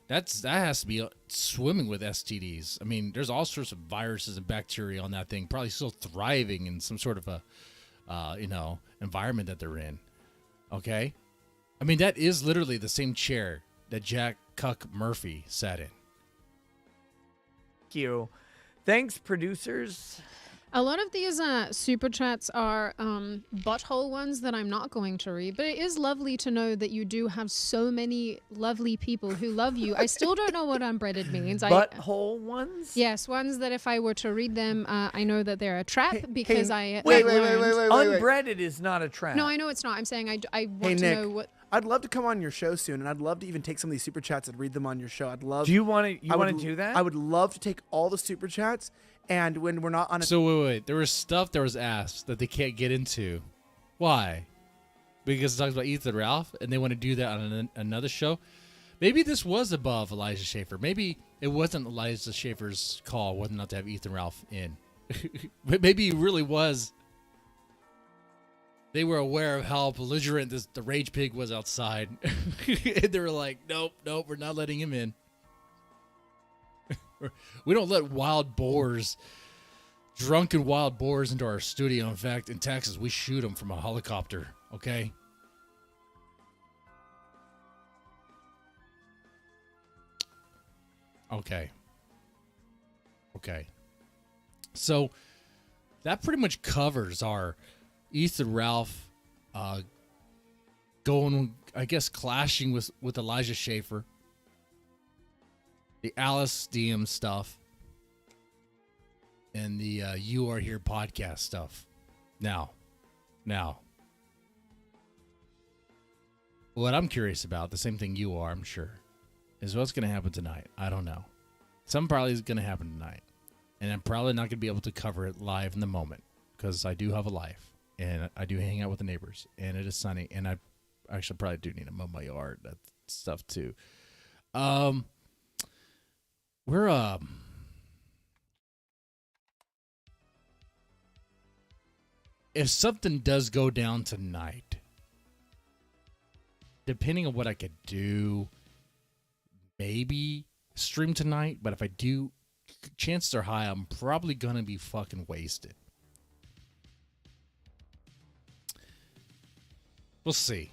that has to be swimming with STDs. I mean, there's all sorts of viruses and bacteria on that thing. Probably still thriving in some sort of a environment that they're in. Okay, I mean that is literally the same chair that Jack Cuck Murphy sat in. Thank you. Thanks, producers. A lot of these super chats are butthole ones that I'm not going to read, but it is lovely to know that you do have so many lovely people who love you. I still don't know what unbreaded means. Butthole ones? Yes, ones that if I were to read them, I know that they're a trap because I Wait, learned- Unbreaded is not a trap. No, I know it's not. I'm saying I want Hey to Nick, know what. I'd love to come on your show soon, and I'd love to even take some of these super chats and read them on your show. I'd love. Do you want to? I Want would- to do that? I would love to take all the super chats, and when we're not on a So wait. There was stuff that was asked that they can't get into. Why? Because it talks about Ethan Ralph, and they want to do that on another show. Maybe this was above Elijah Schaffer. Maybe it wasn't Elijah Schaffer's call whether or not to have Ethan Ralph in. But maybe it really was. They were aware of how belligerent the rage pig was outside. And they were like, nope, we're not letting him in. We don't let drunken wild boars into our studio. In fact, in Texas, we shoot them from a helicopter, okay? Okay. So that pretty much covers our Ethan Ralph going, I guess, clashing with Elijah Schaffer. The Alice DM stuff. And the You Are Here podcast stuff. Now. What I'm curious about, the same thing you are, I'm sure, is what's going to happen tonight. I don't know. Something probably is going to happen tonight. And I'm probably not going to be able to cover it live in the moment because I do have a life. And I do hang out with the neighbors. And it is sunny. And I actually probably do need to mow my yard. That stuff too. We're if something does go down tonight, depending on what I could do, maybe stream tonight. But if I do, chances are high I'm probably gonna be fucking wasted. We'll see.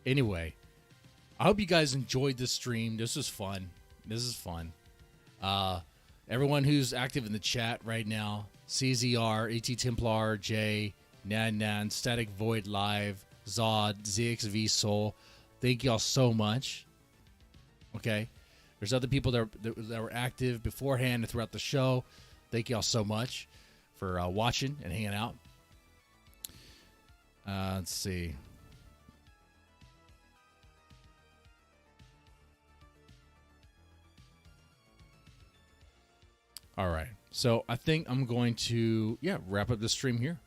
Anyway, I hope you guys enjoyed this stream. This is fun. Everyone who's active in the chat right now, CZR, AT Templar, J, Nan, Static Void Live, Zod, ZXV Soul, thank y'all so much. Okay? There's other people that were active beforehand and throughout the show. Thank y'all so much for watching and hanging out. Let's see. All right. So I think I'm going to, wrap up the stream here.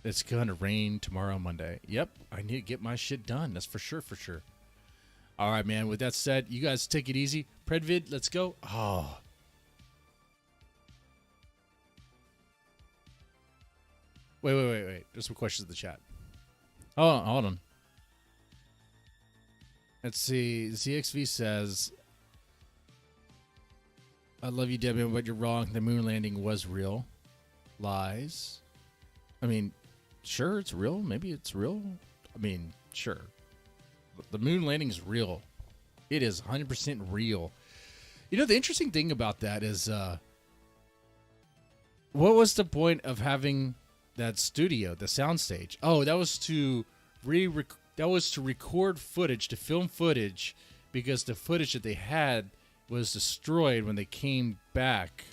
It's going to rain tomorrow, Monday. Yep. I need to get my shit done. That's for sure. All right, man. With that said, you guys take it easy. Predvid, let's go. Oh. Wait. There's some questions in the chat. Oh, hold on. Let's see. ZXV says, I love you, Debbie, but you're wrong. The moon landing was real. Lies. I mean, sure, it's real. Maybe it's real. I mean, sure. The moon landing is real. It is 100% real. You know, the interesting thing about that is, what was the point of having that studio, the soundstage? Oh, that was to record footage, to film footage, because the footage that they had was destroyed when they came back.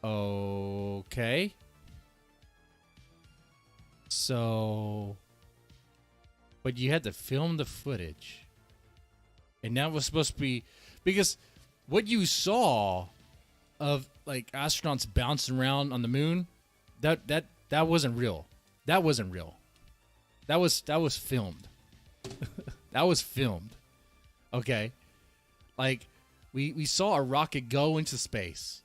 Okay. So, but you had to film the footage. And that was supposed to be, because what you saw of like astronauts bouncing around on the moon, that wasn't real. That wasn't real. That was filmed. That was filmed. Okay. Like we saw a rocket go into space.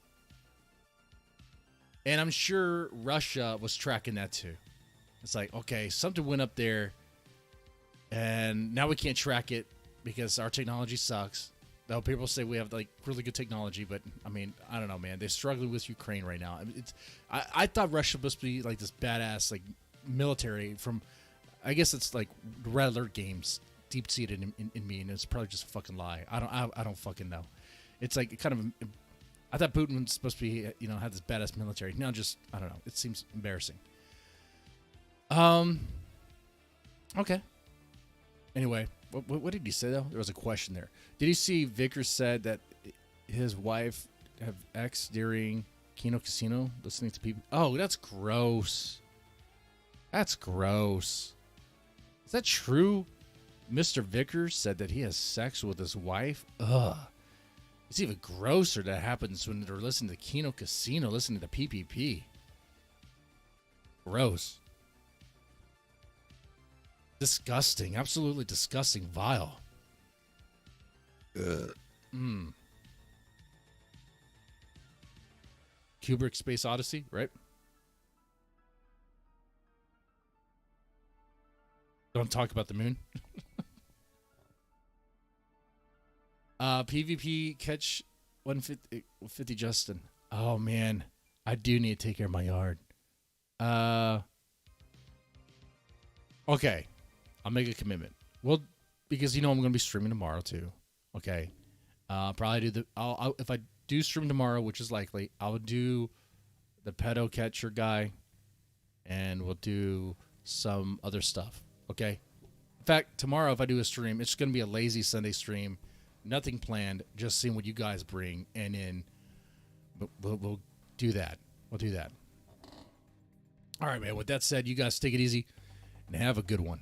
And I'm sure Russia was tracking that too. It's like, okay, something went up there and now we can't track it because our technology sucks. Though people say we have like really good technology, but I mean, I don't know, man. They're struggling with Ukraine right now. I thought Russia was supposed to be like this badass like military from, I guess it's like Red Alert games, deep seated in me, and it's probably just a fucking lie. I don't fucking know. It's like kind of. I thought Putin was supposed to be, have this badass military. Now just, I don't know. It seems embarrassing. Okay. Anyway, what did he say, though? There was a question there. Did you see Vickers said that his wife have X during Kino Casino listening to people? Oh, that's gross. That's gross. Is that true? Mr. Vickers said that he has sex with his wife? Ugh. It's even grosser that happens when they're listening to Kino Casino, listening to PPP. Gross. Disgusting. Absolutely disgusting. Vile. Kubrick Space Odyssey, right? Don't talk about the moon. PvP catch 150 Justin. Oh man, I do need to take care of my yard. Okay, I'll make a commitment. Well, because I'm going to be streaming tomorrow too. Okay, probably do if I do stream tomorrow, which is likely, I'll do the pedo catcher guy, and we'll do some other stuff. Okay. In fact, tomorrow if I do a stream, it's going to be a lazy Sunday stream. Nothing planned, just seeing what you guys bring, and then we'll do that. We'll do that. All right, man. With that said, you guys take it easy and have a good one.